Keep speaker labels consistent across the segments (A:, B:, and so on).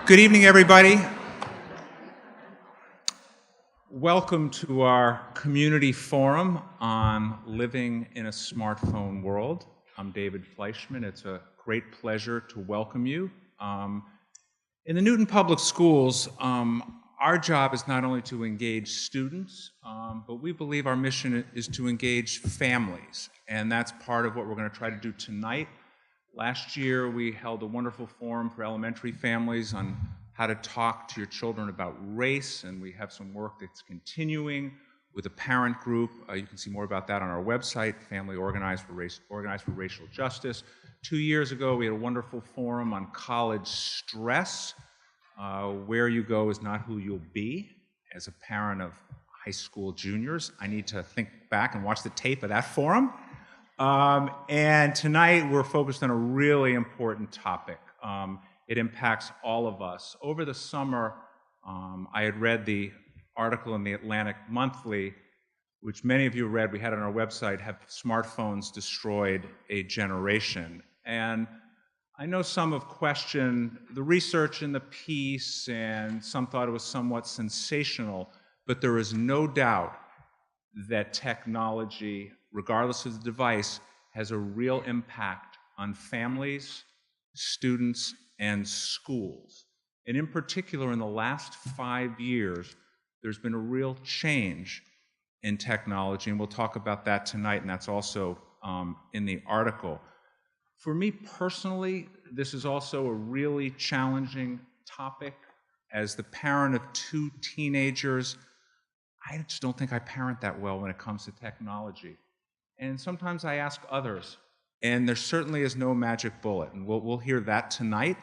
A: Good evening, everybody. Welcome to our community forum on living in a smartphone world. I'm David Fleischman. It's a great pleasure to welcome you. In the Newton Public Schools, our job is not only to engage students, but we believe our mission is to engage families, and that's part of what we're going to try to do tonight. Last year, we held a wonderful forum for elementary families on how to talk to your children about race, and we have some work that's continuing with a parent group. You can see more about that on our website, Family Organized for Racial Justice. 2 years ago, we had a wonderful forum on college stress. Where you go is not who you'll be. As a parent of high school juniors, I need to think back and watch the tape of that forum. And tonight we're focused on a really important topic. It impacts all of us. Over the summer, I had read the article in the Atlantic Monthly, which many of you read. We had on our website, Have Smartphones Destroyed a Generation? And I know some have questioned the research in the piece, and some thought it was somewhat sensational, but there is no doubt that technology, regardless of the device, has a real impact on families, students, and schools. And in particular, in the last 5 years, there's been a real change in technology, and we'll talk about that tonight, and that's also in the article. For me personally, this is also a really challenging topic. As the parent of 2 teenagers, I just don't think I parent that well when it comes to technology. And sometimes I ask others, and there certainly is no magic bullet, and we'll hear that tonight.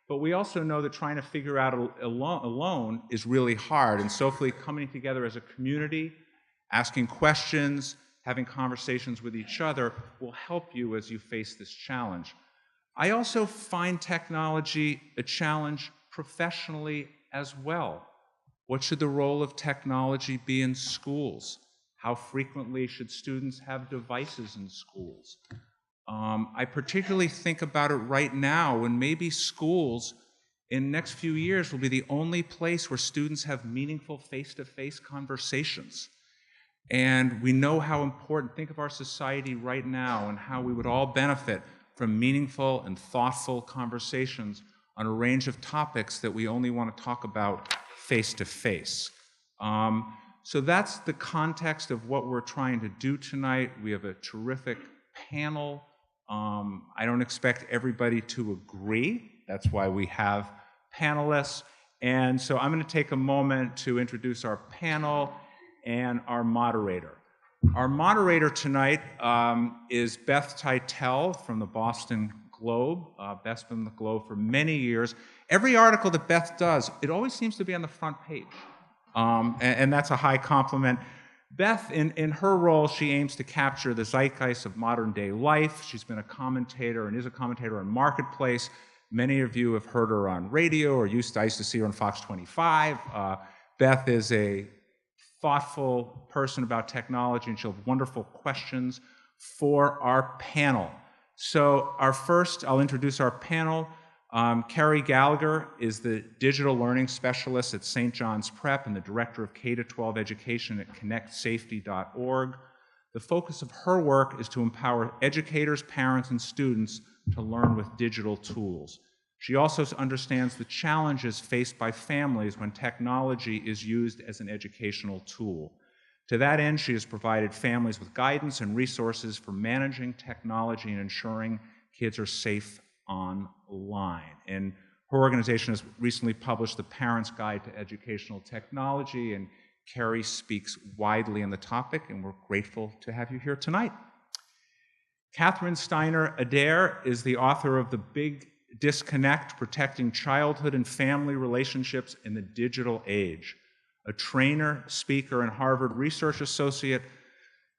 A: But we also know that trying to figure out alone is really hard, and so hopefully coming together as a community, asking questions, having conversations with each other will help you as you face this challenge. I also find technology a challenge professionally as well. What should the role of technology be in schools? How frequently should students have devices in schools? I particularly think about it right now when maybe schools in the next few years will be the only place where students have meaningful face-to-face conversations. And we know how important, think of our society right now and how we would all benefit from meaningful and thoughtful conversations on a range of topics that we only want to talk about face-to-face. So that's the context of what we're trying to do tonight. We have a terrific panel. I don't expect everybody to agree. That's why we have panelists. And so I'm going to take a moment to introduce our panel and our moderator. Our moderator tonight is Beth Titel from the Boston Globe. Beth's been in the Globe for many years. Every article that Beth does, it always seems to be on the front page. And that's a high compliment. Beth, in her role, she aims to capture the zeitgeist of modern-day life. She's been a commentator and is a commentator on Marketplace. Many of you have heard her on radio, or I used to see her on Fox 25. Beth is a thoughtful person about technology, and she'll have wonderful questions for our panel. So I'll introduce our panel. Keri Gallagher is the Digital Learning Specialist at St. John's Prep and the Director of K-12 Education at connectsafety.org. The focus of her work is to empower educators, parents, and students to learn with digital tools. She also understands the challenges faced by families when technology is used as an educational tool. To that end, she has provided families with guidance and resources for managing technology and ensuring kids are safe online. And her organization has recently published The Parent's Guide to Educational Technology, and Keri speaks widely on the topic, and we're grateful to have you here tonight. Catherine Steiner-Adair is the author of The Big Disconnect, Protecting Childhood and Family Relationships in the Digital Age. A trainer, speaker, and Harvard Research Associate,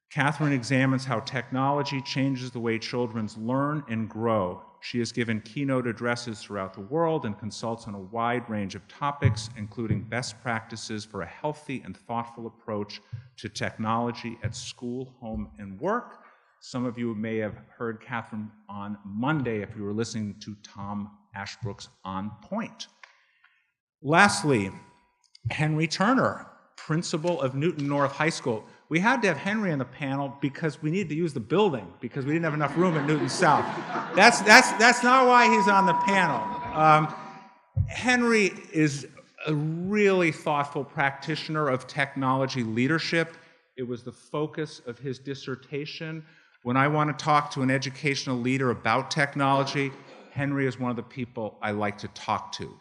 A: Catherine examines how technology changes the way children learn and grow. She has given keynote addresses throughout the world and consults on a wide range of topics, including best practices for a healthy and thoughtful approach to technology at school, home, and work. Some of you may have heard Catherine on Monday if you were listening to Tom Ashbrook's On Point. Lastly, Henry Turner, principal of Newton North High School. We had to have Henry on the panel because we needed to use the building because we didn't have enough room at Newton South. That's not why he's on the panel. Henry is a really thoughtful practitioner of technology leadership. It was the focus of his dissertation. When I want to talk to an educational leader about technology, Henry is one of the people I like to talk to.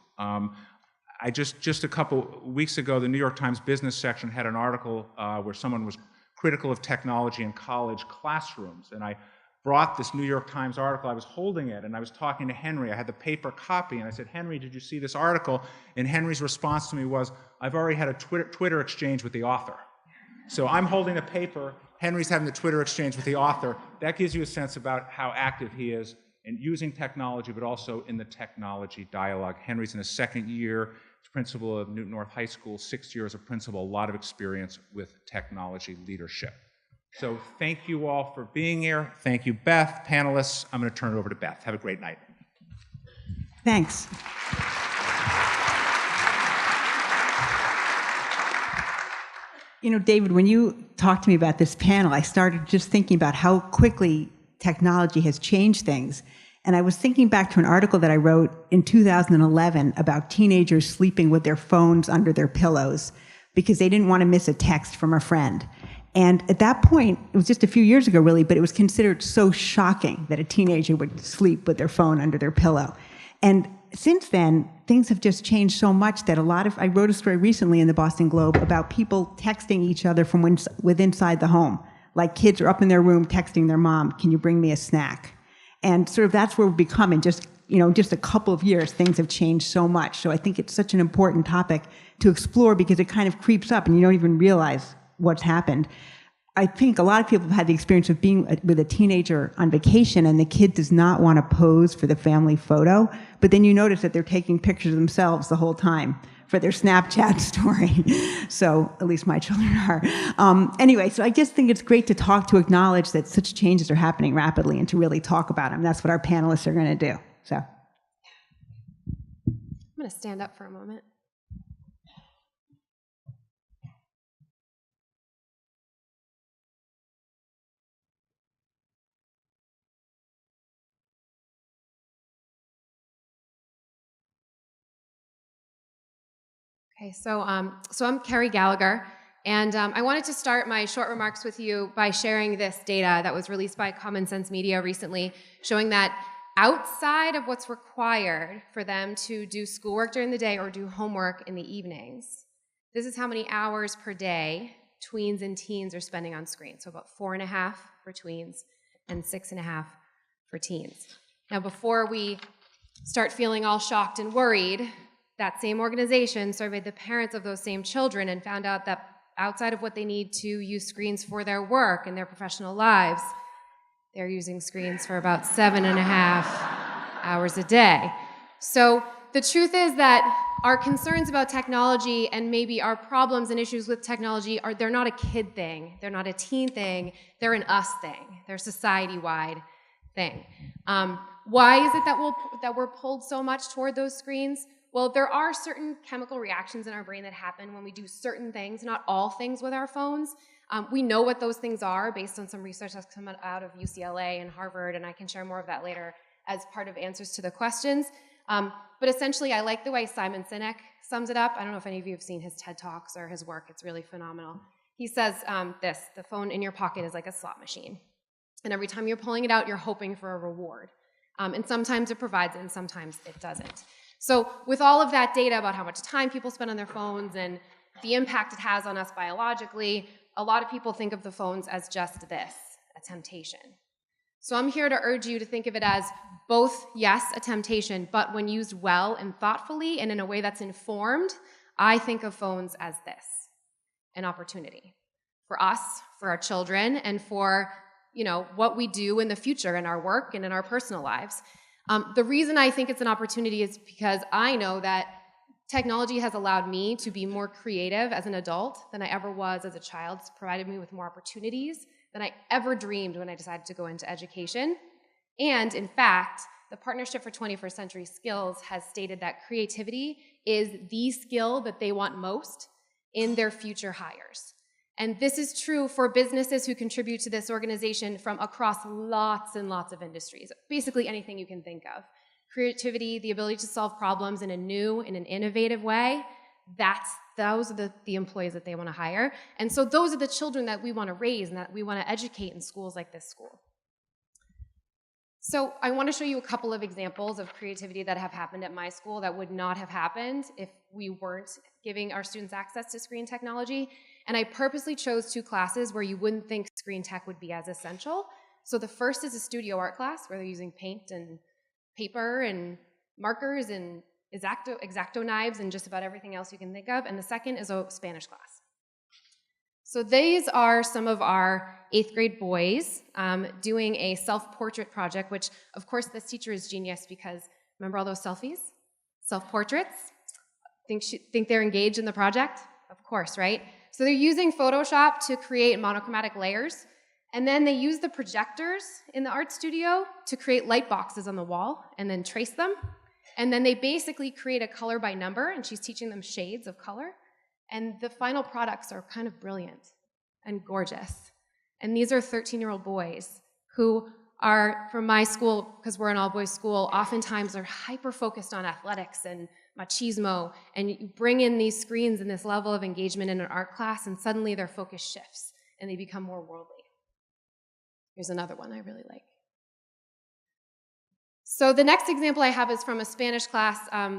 A: I just a couple weeks ago, the New York Times business section had an article where someone was critical of technology in college classrooms, and I brought this New York Times article. I was holding it, and I was talking to Henry. I had the paper copy, and I said, "Henry, did you see this article?" And Henry's response to me was, "I've already had a Twitter exchange with the author." So I'm holding the paper. Henry's having the Twitter exchange with the author. That gives you a sense about how active he is in using technology, but also in the technology dialogue. Henry's in his second year as principal of Newton North High School, 6 years as a principal, a lot of experience with technology leadership. So thank you all for being here. Thank you, Beth, panelists. I'm going to turn it over to Beth. Have a great night.
B: Thanks. You know, David, when you talked to me about this panel, I started just thinking about how quickly technology has changed things. And I was thinking back to an article that I wrote in 2011 about teenagers sleeping with their phones under their pillows because they didn't want to miss a text from a friend. And at that point, it was just a few years ago, really, but it was considered so shocking that a teenager would sleep with their phone under their pillow. And since then, things have just changed so much that I wrote a story recently in the Boston Globe about people texting each other from inside the home. Like kids are up in their room texting their mom, "Can you bring me a snack?" And sort of that's where we've become in just a couple of years. Things have changed so much. So I think it's such an important topic to explore because it kind of creeps up and you don't even realize what's happened. I think a lot of people have had the experience of being with a teenager on vacation and the kid does not want to pose for the family photo, but then you notice that they're taking pictures of themselves the whole time for their Snapchat story. So at least my children are. Anyway, so I just think it's great to acknowledge that such changes are happening rapidly and to really talk about them. That's what our panelists are going to do. So
C: I'm going to stand up for a moment. Okay, so I'm Keri Gallagher, and I wanted to start my short remarks with you by sharing this data that was released by Common Sense Media recently, showing that outside of what's required for them to do schoolwork during the day or do homework in the evenings, this is how many hours per day tweens and teens are spending on screen. So about 4.5 for tweens and 6.5 for teens. Now, before we start feeling all shocked and worried, that same organization surveyed the parents of those same children and found out that outside of what they need to use screens for their work and their professional lives, they're using screens for about 7.5 hours a day. So the truth is that our concerns about technology and maybe our problems and issues with technology they're not a kid thing, they're not a teen thing, they're an us thing, they're a society-wide thing. Why is it that we're pulled so much toward those screens? Well, there are certain chemical reactions in our brain that happen when we do certain things, not all things with our phones. We know what those things are based on some research that's come out of UCLA and Harvard, and I can share more of that later as part of answers to the questions. But essentially, I like the way Simon Sinek sums it up. I don't know if any of you have seen his TED Talks or his work. It's really phenomenal. He says the phone in your pocket is like a slot machine. And every time you're pulling it out, you're hoping for a reward. And sometimes it provides it, and sometimes it doesn't. So with all of that data about how much time people spend on their phones and the impact it has on us biologically, a lot of people think of the phones as just this, a temptation. So I'm here to urge you to think of it as both, yes, a temptation, but when used well and thoughtfully and in a way that's informed, I think of phones as this, an opportunity for us, for our children, and for what we do in the future in our work and in our personal lives. The reason I think it's an opportunity is because I know that technology has allowed me to be more creative as an adult than I ever was as a child. It's provided me with more opportunities than I ever dreamed when I decided to go into education. And in fact, the Partnership for 21st Century Skills has stated that creativity is the skill that they want most in their future hires. And this is true for businesses who contribute to this organization from across lots and lots of industries, basically anything you can think of. Creativity, the ability to solve problems in a new, in an innovative way, those are the employees that they want to hire. And so those are the children that we want to raise and that we want to educate in schools like this school. So I want to show you a couple of examples of creativity that have happened at my school that would not have happened if we weren't giving our students access to screen technology. And I purposely chose 2 classes where you wouldn't think screen tech would be as essential. So the first is a studio art class where they're using paint and paper and markers and X-Acto knives and just about everything else you can think of. And the second is a Spanish class. So these are some of our 8th grade boys doing a self-portrait project, which of course this teacher is genius because remember all those selfies? Self-portraits? Think they're engaged in the project? Of course, right? So they're using Photoshop to create monochromatic layers, and then they use the projectors in the art studio to create light boxes on the wall and then trace them. And then they basically create a color by number, and she's teaching them shades of color. And the final products are kind of brilliant and gorgeous. And these are 13-year-old boys who are, from my school, because we're an all-boys school, oftentimes are hyper-focused on athletics and machismo, and you bring in these screens and this level of engagement in an art class, and suddenly their focus shifts, and they become more worldly. Here's another one I really like. So the next example I have is from a Spanish class.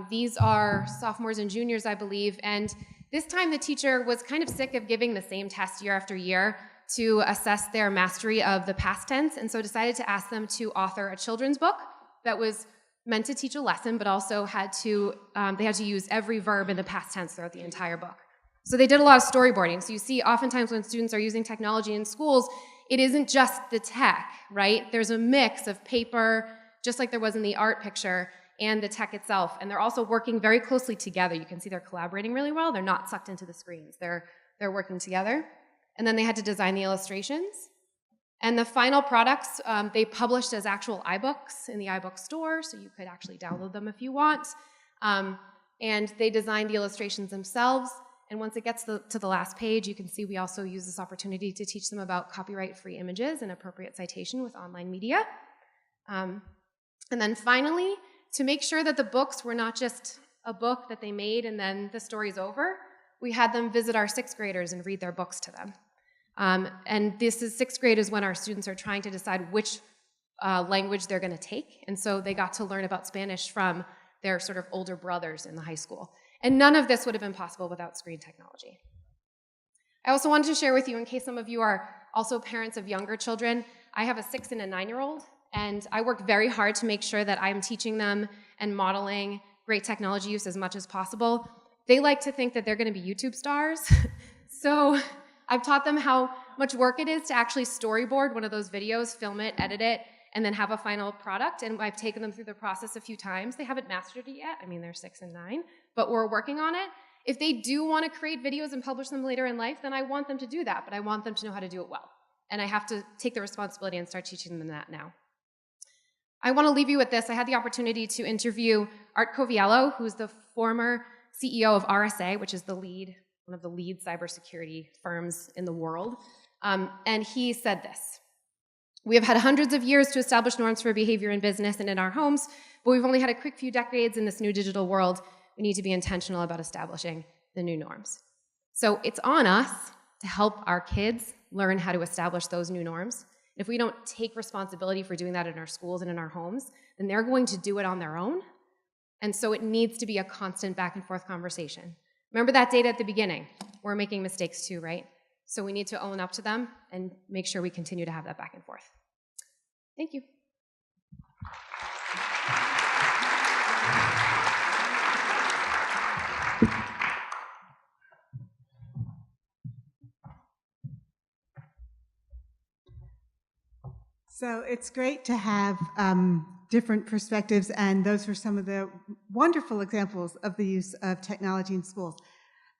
C: These are sophomores and juniors, I believe, and this time the teacher was kind of sick of giving the same test year after year to assess their mastery of the past tense, and so decided to ask them to author a children's book that was meant to teach a lesson, but also they had to use every verb in the past tense throughout the entire book. So they did a lot of storyboarding. So you see, oftentimes when students are using technology in schools, it isn't just the tech, right? There's a mix of paper, just like there was in the art picture, and the tech itself. And they're also working very closely together. You can see they're collaborating really well. They're not sucked into the screens. They're working together. And then they had to design the illustrations. And the final products, they published as actual iBooks in the iBook store, so you could actually download them if you want. And they designed the illustrations themselves. And once it gets to the last page, you can see we also use this opportunity to teach them about copyright-free images and appropriate citation with online media. And then finally, to make sure that the books were not just a book that they made and then the story's over, we had them visit our 6th graders and read their books to them. And this is 6th grade is when our students are trying to decide which language they're going to take. And so they got to learn about Spanish from their sort of older brothers in the high school. And none of this would have been possible without screen technology. I also wanted to share with you, in case some of you are also parents of younger children, I have a 6- and a 9-year-old. And I work very hard to make sure that I'm teaching them and modeling great technology use as much as possible. They like to think that they're going to be YouTube stars. So I've taught them how much work it is to actually storyboard one of those videos, film it, edit it, and then have a final product. And I've taken them through the process a few times. They haven't mastered it yet. I mean, they're 6 and 9, but we're working on it. If they do want to create videos and publish them later in life, then I want them to do that, but I want them to know how to do it well. And I have to take the responsibility and start teaching them that now. I want to leave you with this. I had the opportunity to interview Art Coviello, who's the former CEO of RSA, which is one of the lead cybersecurity firms in the world. And he said this: "We have had hundreds of years to establish norms for behavior in business and in our homes, but we've only had a quick few decades in this new digital world. We need to be intentional about establishing the new norms." So it's on us to help our kids learn how to establish those new norms. If we don't take responsibility for doing that in our schools and in our homes, then they're going to do it on their own. And so it needs to be a constant back and forth conversation. Remember that data at the beginning. We're making mistakes too, right? So we need to own up to them and make sure we continue to have that back and forth. Thank you.
D: So it's great to have different perspectives, and those were some of the wonderful examples of the use of technology in schools.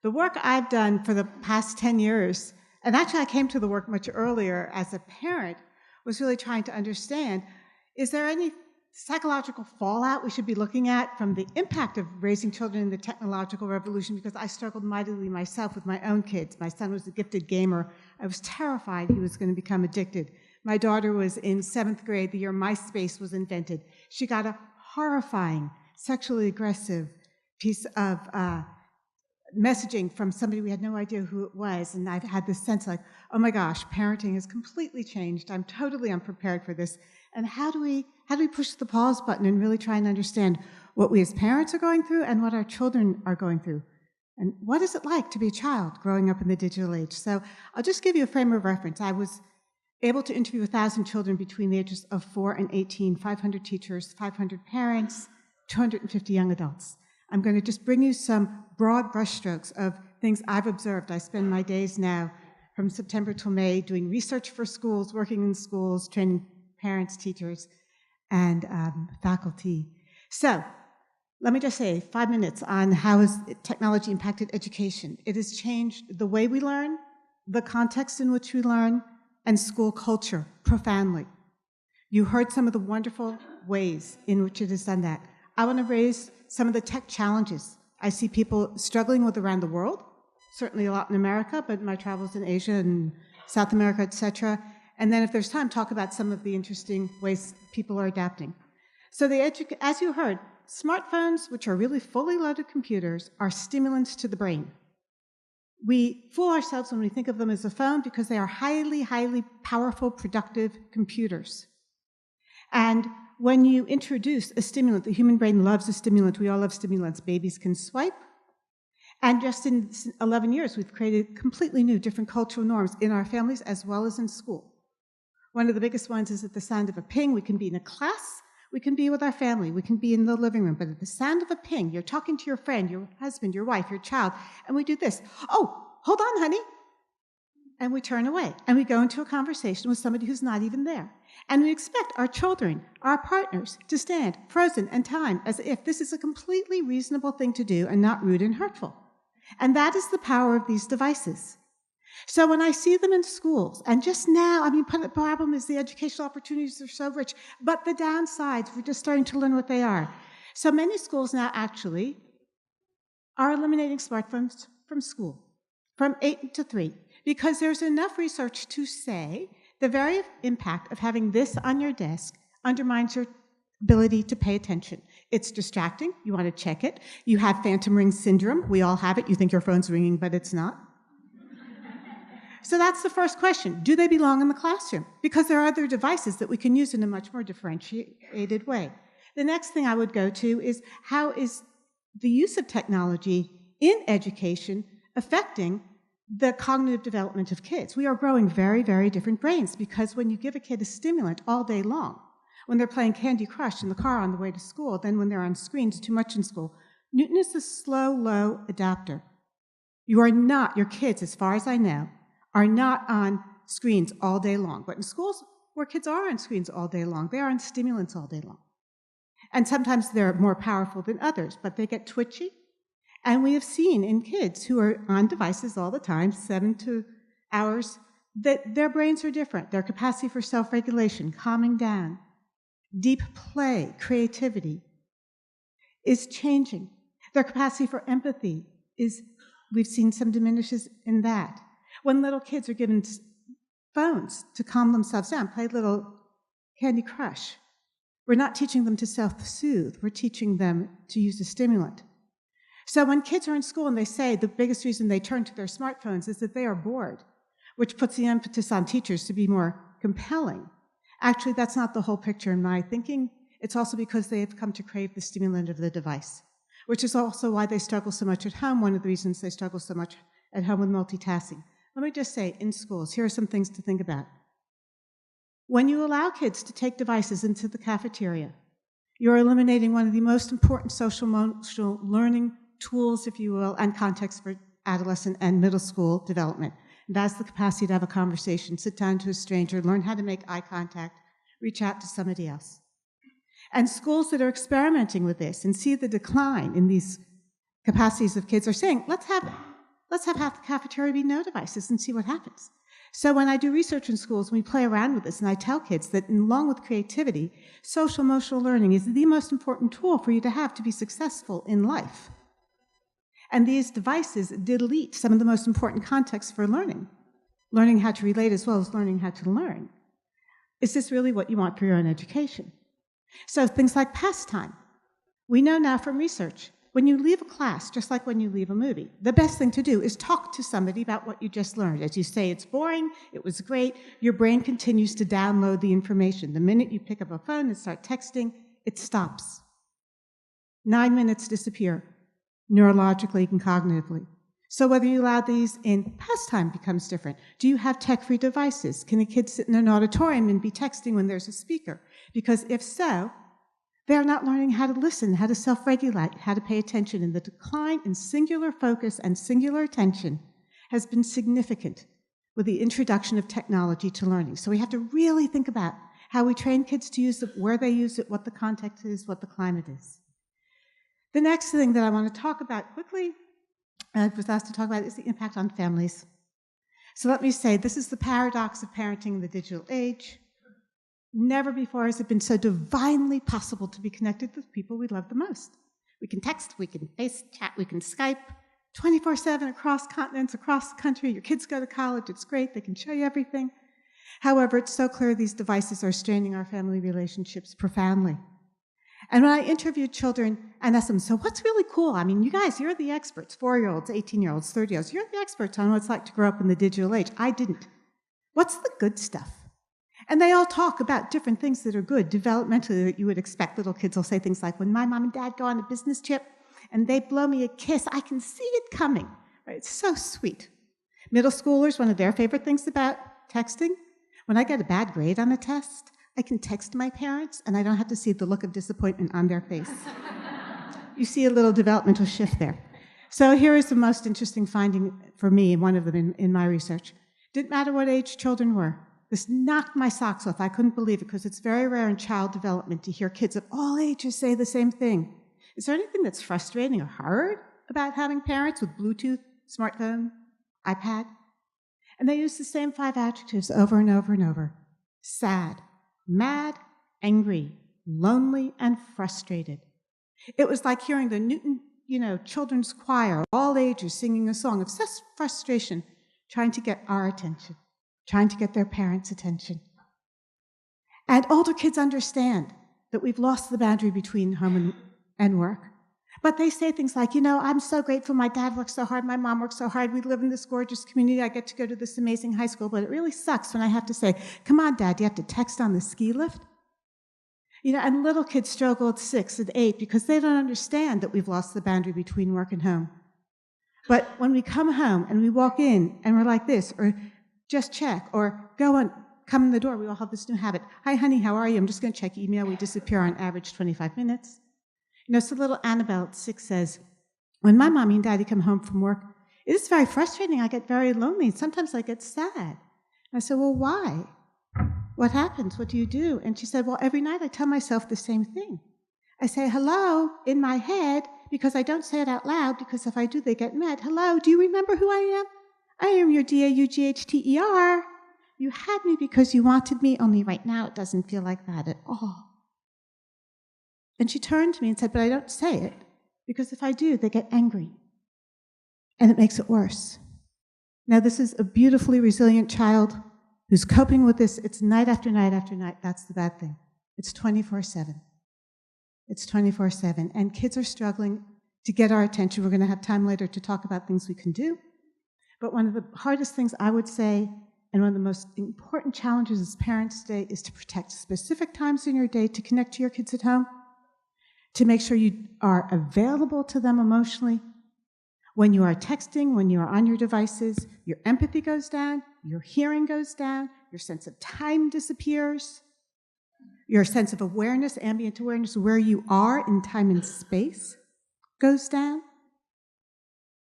D: The work I've done for the past 10 years, and actually I came to the work much earlier as a parent, was really trying to understand, Is there any psychological fallout we should be looking at from the impact of raising children in the technological revolution? Because I struggled mightily myself with my own kids. My son was a gifted gamer. I was terrified he was going to become addicted. My daughter was in 7th grade the year MySpace was invented. She got a horrifying, sexually aggressive piece of messaging from somebody we had no idea who it was, and I've had this sense like, oh my gosh, parenting has completely changed. I'm totally unprepared for this. And how do we push the pause button and really try and understand what we as parents are going through and what our children are going through? And what is it like to be a child growing up in the digital age? So I'll just give you a frame of reference. I was able to interview 1,000 children between the ages of 4 and 18, 500 teachers, 500 parents, 250 young adults. I'm going to just bring you some broad brushstrokes of things I've observed. I spend my days now from September till May doing research for schools, working in schools, training parents, teachers, and faculty. So let me just say 5 minutes on how has technology impacted education. It has changed the way we learn, the context in which we learn, and school culture profoundly. You heard some of the wonderful ways in which it has done that. I want to raise some of the tech challenges I see people struggling with around the world, certainly a lot in America, but my travels in Asia and South America, etc. And then if there's time, talk about some of the interesting ways people are adapting. So as you heard, smartphones, which are really fully loaded computers, are stimulants to the brain. We fool ourselves when we think of them as a phone because they are highly, highly powerful, productive computers. And when you introduce a stimulant, the human brain loves a stimulant. We all love stimulants. Babies can swipe. And just in 11 years, we've created completely new, different cultural norms in our families as well as in school. One of the biggest ones is at the sound of a ping. We can be in a class. We can be with our family. We can be in the living room. But at the sound of a ping, you're talking to your friend, your husband, your wife, your child, and we do this. Oh, hold on, honey. And we turn away. And we go into a conversation with somebody who's not even there. And we expect our children, our partners, to stand frozen in time as if this is a completely reasonable thing to do and not rude and hurtful. And that is the power of these devices. So when I see them in schools, and just now, the problem is the educational opportunities are so rich, but the downsides, we're just starting to learn what they are. So many schools now actually are eliminating smartphones from school, from 8 to 3, because there's enough research to say the very impact of having this on your desk undermines your ability to pay attention. It's distracting. You want to check it. You have phantom ring syndrome. We all have it. You think your phone's ringing, but it's not. So that's the first question. Do they belong in the classroom? Because there are other devices that we can use in a much more differentiated way. The next thing I would go to is how is the use of technology in education affecting the cognitive development of kids? We are growing very, very different brains because when you give a kid a stimulant all day long, when they're playing Candy Crush in the car on the way to school, then when they're on screens too much in school, Newton is a slow, low adapter. Your kids, as far as I know, are not on screens all day long. But in schools where kids are on screens all day long, they are on stimulants all day long. And sometimes they're more powerful than others, but they get twitchy. And we have seen in kids who are on devices all the time, 7 to hours, that their brains are different. Their capacity for self-regulation, calming down, deep play, creativity is changing. Their capacity for empathy we've seen some diminishes in that. When little kids are given phones to calm themselves down, play little Candy Crush, we're not teaching them to self-soothe. We're teaching them to use a stimulant. So when kids are in school and they say the biggest reason they turn to their smartphones is that they are bored, which puts the emphasis on teachers to be more compelling. Actually, that's not the whole picture in my thinking. It's also because they have come to crave the stimulant of the device, which is also why they struggle so much at home, one of the reasons they struggle so much at home with multitasking. Let me just say, in schools, here are some things to think about. When you allow kids to take devices into the cafeteria, you're eliminating one of the most important social emotional learning tools, if you will, and context for adolescent and middle school development. And that's the capacity to have a conversation, sit down to a stranger, learn how to make eye contact, reach out to somebody else. And schools that are experimenting with this and see the decline in these capacities of kids are saying, let's have half the cafeteria be no devices and see what happens. So when I do research in schools, we play around with this, and I tell kids that along with creativity, social emotional learning is the most important tool for you to have to be successful in life. And these devices delete some of the most important contexts for learning how to relate as well as learning how to learn. Is this really what you want for your own education? So things like pastime. We know now from research, when you leave a class, just like when you leave a movie, the best thing to do is talk to somebody about what you just learned. As you say, it's boring, it was great, your brain continues to download the information. The minute you pick up a phone and start texting, it stops. 9 minutes disappear, neurologically and cognitively. So whether you allow these in pastime becomes different. Do you have tech-free devices? Can a kid sit in an auditorium and be texting when there's a speaker? Because if so, they're not learning how to listen, how to self-regulate, how to pay attention. And the decline in singular focus and singular attention has been significant with the introduction of technology to learning. So we have to really think about how we train kids to use it, where they use it, what the context is, what the climate is. The next thing that I want to talk about quickly, I was asked to talk about, is the impact on families. So let me say, this is the paradox of parenting in the digital age. Never before has it been so divinely possible to be connected with people we love the most. We can text, we can face chat, we can Skype 24/7 across continents, across the country. Your kids go to college, it's great, they can show you everything. However, it's so clear these devices are straining our family relationships profoundly. And when I interviewed children and asked them, so what's really cool? I mean, you guys, you're the experts, 4-year-olds, 18-year-olds, 30-year-olds, you're the experts on what it's like to grow up in the digital age. I didn't. What's the good stuff? And they all talk about different things that are good, developmentally, that you would expect. Little kids will say things like, when my mom and dad go on a business trip and they blow me a kiss, I can see it coming. Right? It's so sweet. Middle schoolers, one of their favorite things about texting, when I get a bad grade on a test, I can text my parents and I don't have to see the look of disappointment on their face. You see a little developmental shift there. So here is the most interesting finding for me, one of them in my research. Didn't matter what age children were. This knocked my socks off. I couldn't believe it because it's very rare in child development to hear kids of all ages say the same thing. Is there anything that's frustrating or hard about having parents with Bluetooth, smartphone, iPad? And they use the same 5 adjectives over and over and over. Sad, mad, angry, lonely, and frustrated. It was like hearing the Newton, children's choir, all ages, singing a song of such frustration, trying to get our attention, trying to get their parents' attention. And older kids understand that we've lost the boundary between home and work. But they say things like, I'm so grateful my dad works so hard, my mom works so hard, we live in this gorgeous community, I get to go to this amazing high school, but it really sucks when I have to say, come on, Dad, do you have to text on the ski lift? And little kids struggle at 6 and 8 because they don't understand that we've lost the boundary between work and home. But when we come home and we walk in and we're like this, or just check, or come in the door, we all have this new habit. Hi, honey, how are you? I'm just going to check email. We disappear on average 25 minutes. So little Annabelle at 6 says, when my mommy and daddy come home from work, it is very frustrating. I get very lonely. Sometimes I get sad. And I said, well, why? What happens? What do you do? And she said, well, every night I tell myself the same thing. I say, hello, in my head, because I don't say it out loud, because if I do, they get mad. Hello, do you remember who I am? I am your DAUGHTER. You had me because you wanted me, only right now it doesn't feel like that at all. And she turned to me and said, but I don't say it, because if I do, they get angry. And it makes it worse. Now, this is a beautifully resilient child who's coping with this. It's night after night after night. That's the bad thing. It's 24/7. It's 24/7. And kids are struggling to get our attention. We're going to have time later to talk about things we can do. But one of the hardest things I would say, and one of the most important challenges as parents today, is to protect specific times in your day to connect to your kids at home, to make sure you are available to them emotionally. When you are texting, when you are on your devices, your empathy goes down, your hearing goes down, your sense of time disappears, your sense of awareness, ambient awareness, where you are in time and space goes down.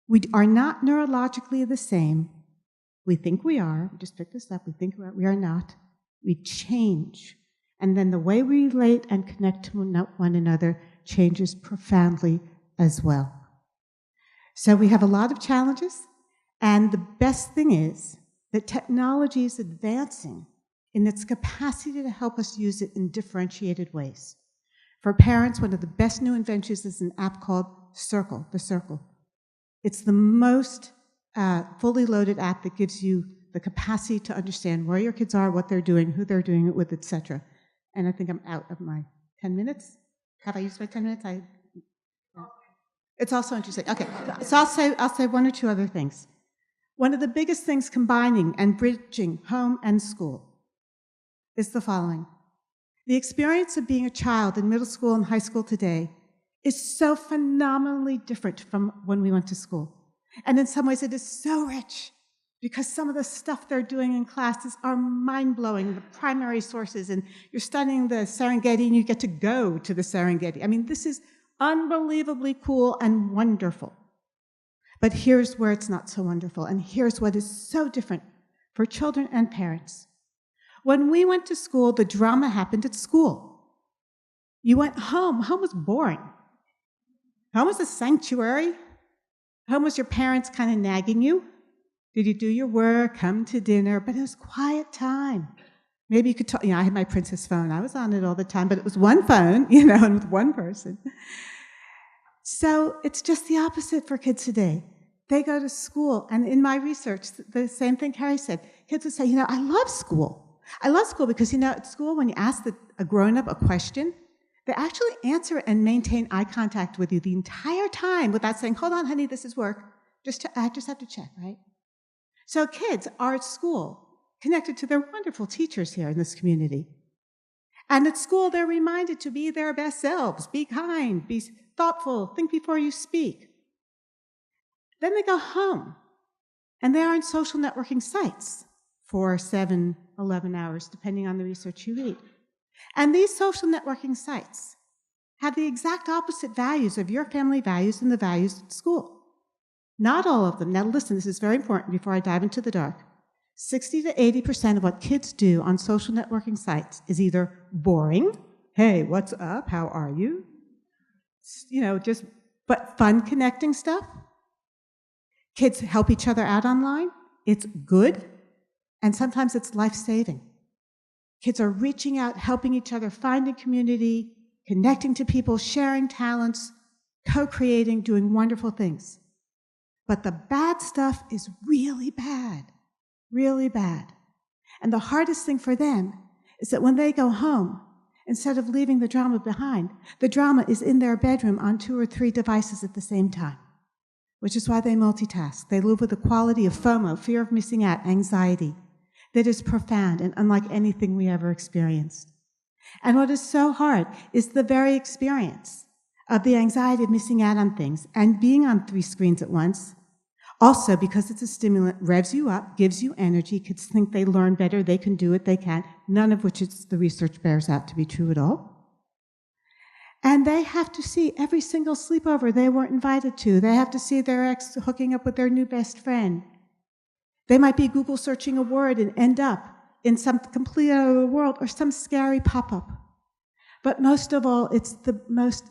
D: We are not neurologically the same. We think we are. We just picked this up. We think we are not. We change. And then the way we relate and connect to one another changes profoundly as well. So we have a lot of challenges, and the best thing is that technology is advancing in its capacity to help us use it in differentiated ways. For parents, one of the best new inventions is an app called Circle, the Circle. It's the most fully loaded app that gives you the capacity to understand where your kids are, what they're doing, who they're doing it with, etc. And I think I'm out of my 10 minutes. Have I used my 10 minutes? It's also interesting. Okay, so I'll say one or two other things. One of the biggest things combining and bridging home and school is the following. The experience of being a child in middle school and high school today is so phenomenally different from when we went to school. And in some ways it is so rich because some of the stuff they're doing in classes are mind-blowing, the primary sources, and you're studying the Serengeti and you get to go to the Serengeti. I mean, this is unbelievably cool and wonderful. But here's where it's not so wonderful, and here's what is so different for children and parents. When we went to school, the drama happened at school. You went home. Home was boring. Home was a sanctuary. Home was your parents kind of nagging you. Did you do your work? Come to dinner. But it was quiet time. Maybe you could talk. I had my princess phone. I was on it all the time, but it was one phone, and with one person. So it's just the opposite for kids today. They go to school, and in my research, the same thing Keri said. Kids would say, I love school. I love school because, at school, when you ask a grown-up a question, they actually answer it and maintain eye contact with you the entire time without saying, hold on, honey, this is work. I just have to check, right? So kids are at school, connected to their wonderful teachers here in this community. And at school, they're reminded to be their best selves, be kind, be thoughtful, think before you speak. Then they go home, and they are on social networking sites for 7, 11 hours, depending on the research you read. And these social networking sites have the exact opposite values of your family values and the values at school. Not all of them. Now listen, this is very important before I dive into the dark. 60 to 80% of what kids do on social networking sites is either boring, hey, what's up, how are you? But fun connecting stuff. Kids help each other out online. It's good, and sometimes it's life-saving. Kids are reaching out, helping each other, finding community, connecting to people, sharing talents, co-creating, doing wonderful things. But the bad stuff is really bad, really bad. And the hardest thing for them is that when they go home, instead of leaving the drama behind, the drama is in their bedroom on 2 or 3 devices at the same time, which is why they multitask. They live with a quality of FOMO, fear of missing out, anxiety, that is profound and unlike anything we ever experienced. And what is so hard is the very experience of the anxiety of missing out on things and being on 3 screens at once. Also, because it's a stimulant, revs you up, gives you energy. Kids think they learn better, they can do it, they can, none of which the research bears out to be true at all. And they have to see every single sleepover they weren't invited to. They have to see their ex hooking up with their new best friend. They might be Google searching a word and end up in some complete other world or some scary pop-up. But most of all, it's the most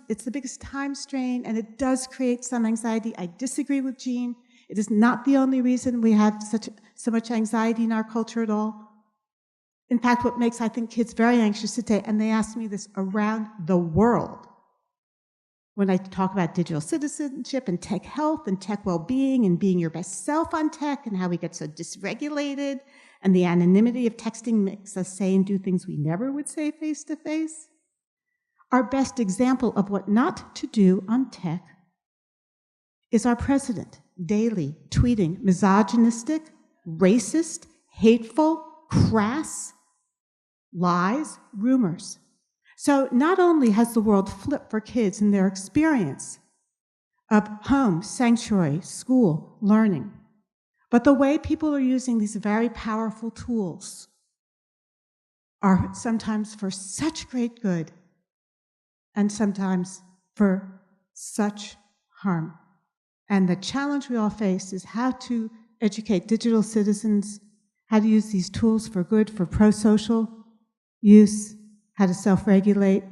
D: it's the biggest time strain, and it does create some anxiety. I disagree with Jean. It is not the only reason we have so much anxiety in our culture at all. In fact, what makes, I think, kids very anxious today, and they ask me this around the world, when I talk about digital citizenship and tech health and tech well-being and being your best self on tech and how we get so dysregulated and the anonymity of texting makes us say and do things we never would say face-to-face. Our best example of what not to do on tech is our president, daily tweeting misogynistic, racist, hateful, crass lies, rumors. So not only has the world flipped for kids in their experience of home, sanctuary, school, learning, but the way people are using these very powerful tools are sometimes for such great good and sometimes for such harm. And the challenge we all face is how to educate digital citizens, how to use these tools for good, for pro-social use, how to self-regulate,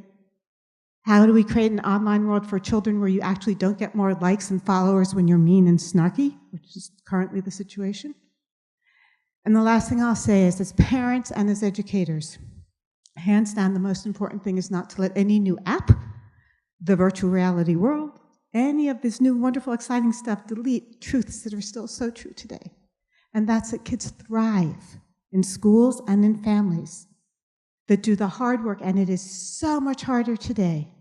D: How do we create an online world for children where you actually don't get more likes and followers when you're mean and snarky, which is currently the situation? And the last thing I'll say is, as parents and as educators, hands down, the most important thing is not to let any new app, the virtual reality world, any of this new wonderful, exciting stuff delete truths that are still so true today. And that's that kids thrive in schools and in families that do the hard work, and it is so much harder today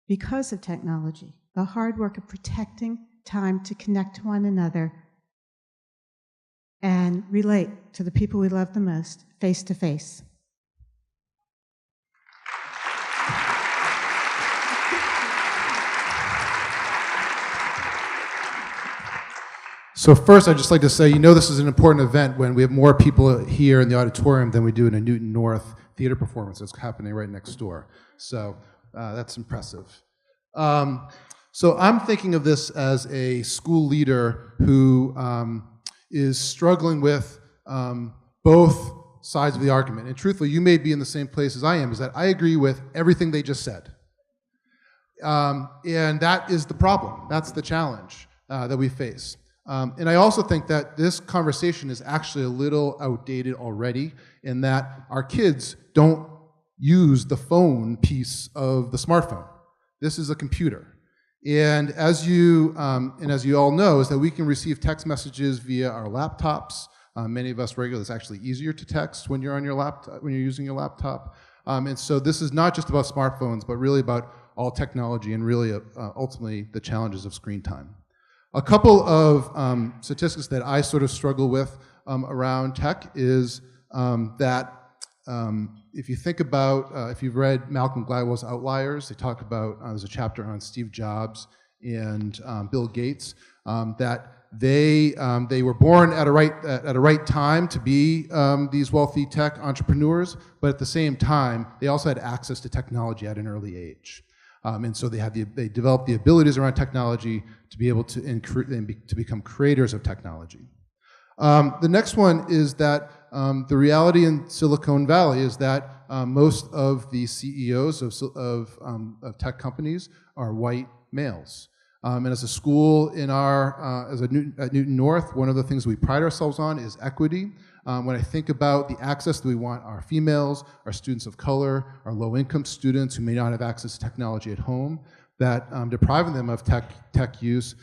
D: because of technology, the hard work of protecting time to connect to one another and relate to the people we love the most, face to face.
E: So first, I'd just like to say, this is an important event when we have more people here in the auditorium than we do in a Newton North theater performance that's happening right next door. So that's impressive. So I'm thinking of this as a school leader who is struggling with both sides of the argument. And truthfully, you may be in the same place as I am, is that I agree with everything they just said. And that is the problem. That's the challenge that we face. And I also think that this conversation is actually a little outdated already, in that our kids don't use the phone piece of the smartphone. This is a computer. And as you all know, is that we can receive text messages via our laptops. Many of us regularly, it's actually easier to text when you're on your laptop, when you're using your laptop. And so this is not just about smartphones, but really about all technology and really ultimately the challenges of screen time. A couple of statistics that I sort of struggle with around tech is that if you think about, if you've read Malcolm Gladwell's Outliers, they talk about, there's a chapter on Steve Jobs and Bill Gates, that they were born at a right time to be these wealthy tech entrepreneurs, but at the same time, they also had access to technology at an early age. And so they developed the abilities around technology to be able to to become creators of technology. The next one is that the reality in Silicon Valley is that most of the CEOs of tech companies are white males. And as a school at Newton North, one of the things we pride ourselves on is equity. When I think about the access that we want our females, our students of color, our low-income students who may not have access to technology at home, that depriving them of tech use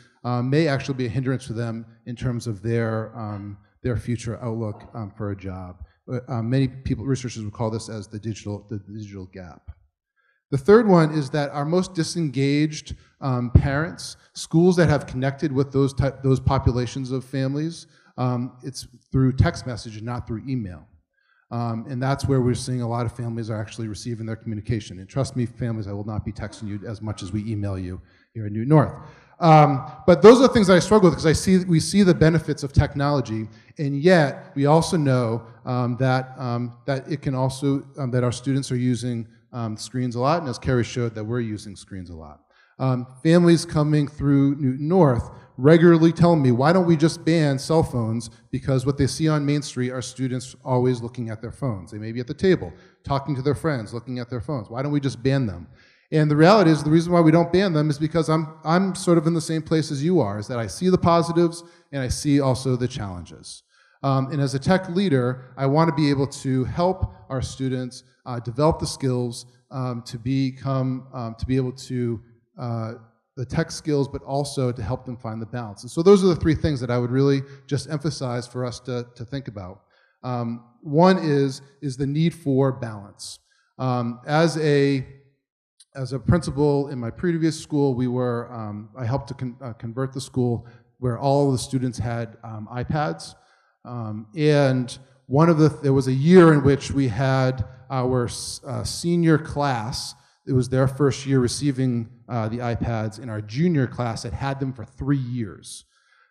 E: may actually be a hindrance to them in terms of their future outlook for a job. Many researchers would call this as the digital gap. The third one is that our most disengaged parents, schools that have connected with those populations of families, it's through text message and not through email. And that's where we're seeing a lot of families are actually receiving their communication. And trust me, families, I will not be texting you as much as we email you here in Newton North. But those are the things that I struggle with, because we see the benefits of technology, and yet we also know that it can also, that our students are using screens a lot, and as Keri showed, that we're using screens a lot. Families coming through Newton North regularly tell me, why don't we just ban cell phones? Because what they see on Main Street are students always looking at their phones. They may be at the table, talking to their friends, looking at their phones. Why don't we just ban them? And the reality is, the reason why we don't ban them is because I'm sort of in the same place as you are, is that I see the positives and I see also the challenges. And as a tech leader, I want to be able to help our students develop the skills to be able to the tech skills, but also to help them find the balance. And so those are the three things that I would really just emphasize for us to think about. One is the need for balance. As a principal in my previous school, I helped to convert the school where all of the students had iPads. And there was a year in which we had our senior class. It was their first year receiving the iPads, and our junior class had them for 3 years.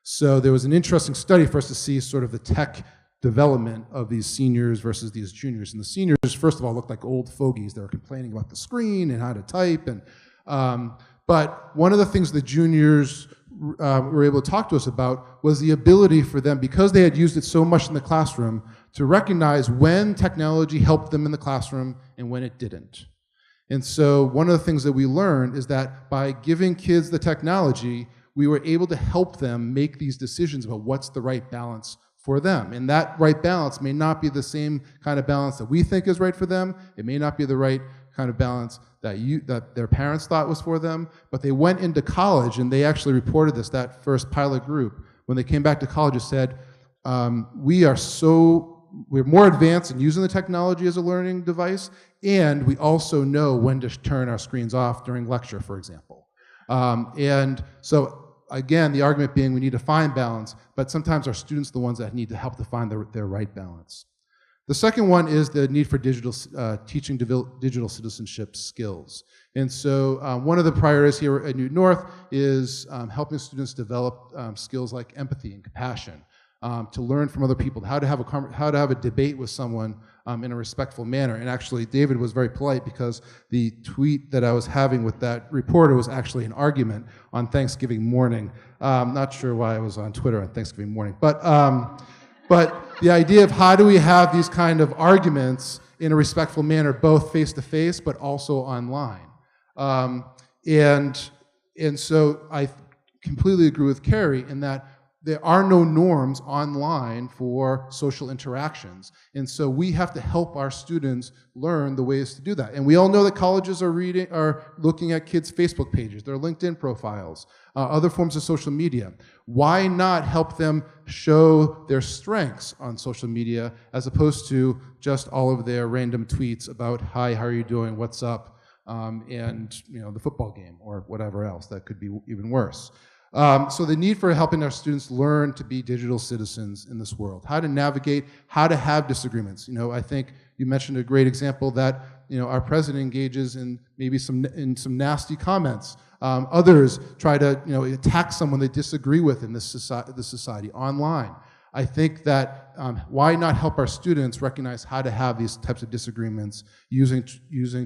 E: So there was an interesting study for us to see sort of the tech development of these seniors versus these juniors. And the seniors, first of all, looked like old fogies. They were complaining about the screen and how to type. But one of the things the juniors were able to talk to us about was the ability for them, because they had used it so much in the classroom, to recognize when technology helped them in the classroom and when it didn't. And so one of the things that we learned is that by giving kids the technology, we were able to help them make these decisions about what's the right balance for them. And that right balance may not be the same kind of balance that we think is right for them. It may not be the right kind of balance that their parents thought was for them. But they went into college, and they actually reported this, that first pilot group. When they came back to college, it said, we're more advanced in using the technology as a learning device, and we also know when to turn our screens off during lecture, for example. And so, again, the argument being we need to find balance, but sometimes our students are the ones that need to help to find their right balance. The second one is the need for teaching digital citizenship skills. And so one of the priorities here at Newton North is helping students develop skills like empathy and compassion, to learn from other people, how to have a debate with someone in a respectful manner. And actually, David was very polite because the tweet that I was having with that reporter was actually an argument on Thanksgiving morning. Not sure why I was on Twitter on Thanksgiving morning, but the idea of how do we have these kind of arguments in a respectful manner, both face-to-face, but also online. And so I completely agree with Keri in that there are no norms online for social interactions. And so we have to help our students learn the ways to do that. And we all know that colleges are looking at kids' Facebook pages, their LinkedIn profiles, other forms of social media. Why not help them show their strengths on social media as opposed to just all of their random tweets about, hi, how are you doing, what's up, and the football game or whatever else that could be even worse. So the need for helping our students learn to be digital citizens in this world, how to navigate, how to have disagreements. I think you mentioned a great example that our president engages in maybe some nasty comments. Others try to attack someone they disagree with in this society online. I think that why not help our students recognize how to have these types of disagreements using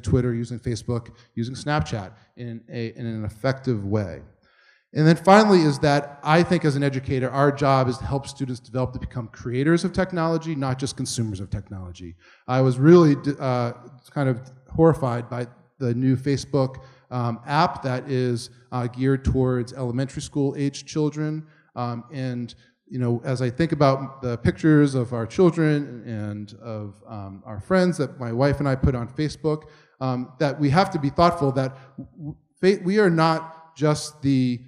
E: Twitter, using Facebook, using Snapchat in an effective way. And then finally is that I think as an educator, our job is to help students develop to become creators of technology, not just consumers of technology. I was really kind of horrified by the new Facebook app that is geared towards elementary school age children. And as I think about the pictures of our children and of our friends that my wife and I put on Facebook, that we have to be thoughtful that we are not just the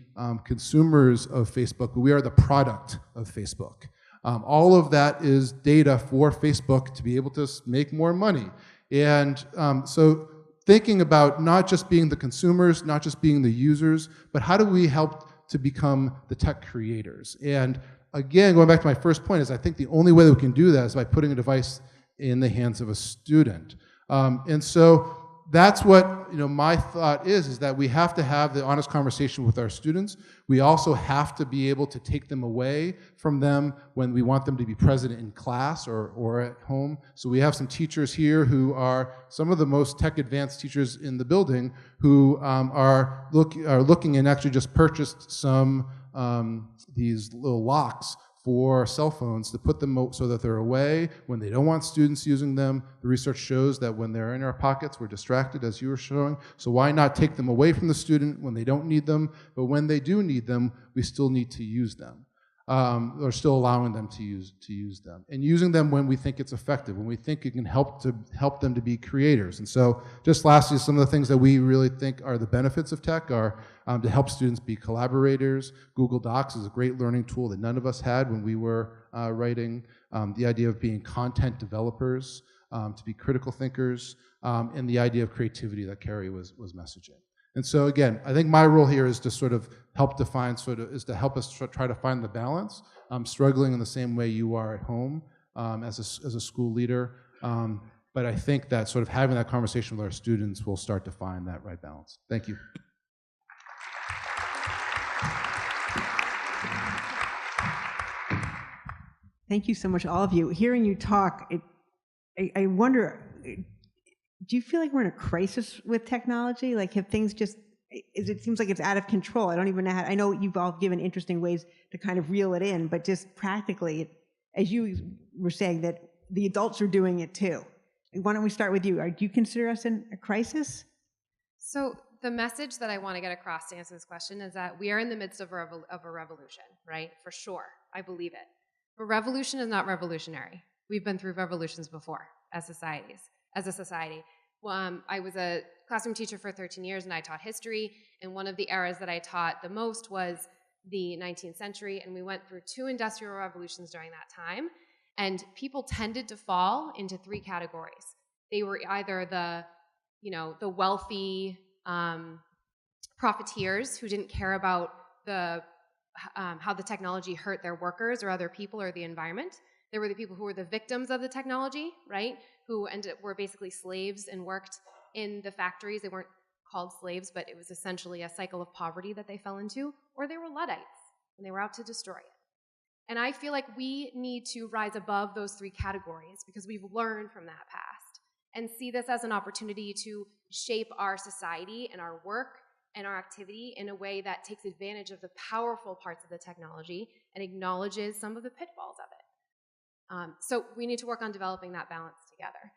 E: consumers of Facebook, but we are the product of Facebook. All of that is data for Facebook to be able to make more money. And so thinking about not just being the consumers, not just being the users, but how do we help to become the tech creators? And again, going back to my first point, is I think the only way that we can do that is by putting a device in the hands of a student. And so that's what my thought is that we have to have the honest conversation with our students. We also have to be able to take them away from them when we want them to be present in class or at home. So we have some teachers here who are some of the most tech advanced teachers in the building who are looking and actually just purchased some these little locks for cell phones to put them so that they're away when they don't want students using them. The research shows that when they're in our pockets, we're distracted, as you were showing. So why not take them away from the student when they don't need them, but when they do need them, we still need to use them, or still allowing them to use them, and using them when we think it's effective, when we think it can help them to be creators. And so, just lastly, some of the things that we really think are the benefits of tech are to help students be collaborators. Google Docs is a great learning tool that none of us had when we were writing. The idea of being content developers, to be critical thinkers, and the idea of creativity that Keri was messaging. And so again, I think my role here is to sort of help define, is to help us try to find the balance. I'm struggling in the same way you are at home as a school leader. But I think that sort of having that conversation with our students will start to find that right balance. Thank you.
B: Thank you so much, all of you. Hearing you talk, I wonder, do you feel like we're in a crisis with technology? Like, have things just, it seems like it's out of control. I don't even know how, I know you've all given interesting ways to kind of reel it in, but just practically, as you were saying, that the adults are doing it too. Why don't we start with you? Do you consider us in a crisis?
C: So the message that I want to get across to answer this question is that we are in the midst of a revolution, right? For sure. I believe it. But revolution is not revolutionary. We've been through revolutions before as a society. I was a classroom teacher for 13 years, and I taught history, and one of the eras that I taught the most was the 19th century, and we went through 2 industrial revolutions during that time, and people tended to fall into 3 categories. They were either the wealthy profiteers who didn't care about how the technology hurt their workers or other people or the environment. There were the people who were the victims of the technology, right? Who were basically slaves and worked in the factories. They weren't called slaves, but it was essentially a cycle of poverty that they fell into. Or they were Luddites, and they were out to destroy it. And I feel like we need to rise above those 3 categories because we've learned from that past and see this as an opportunity to shape our society and our work and our activity in a way that takes advantage of the powerful parts of the technology and acknowledges some of the pitfalls of it. So we need to work on developing that balance together.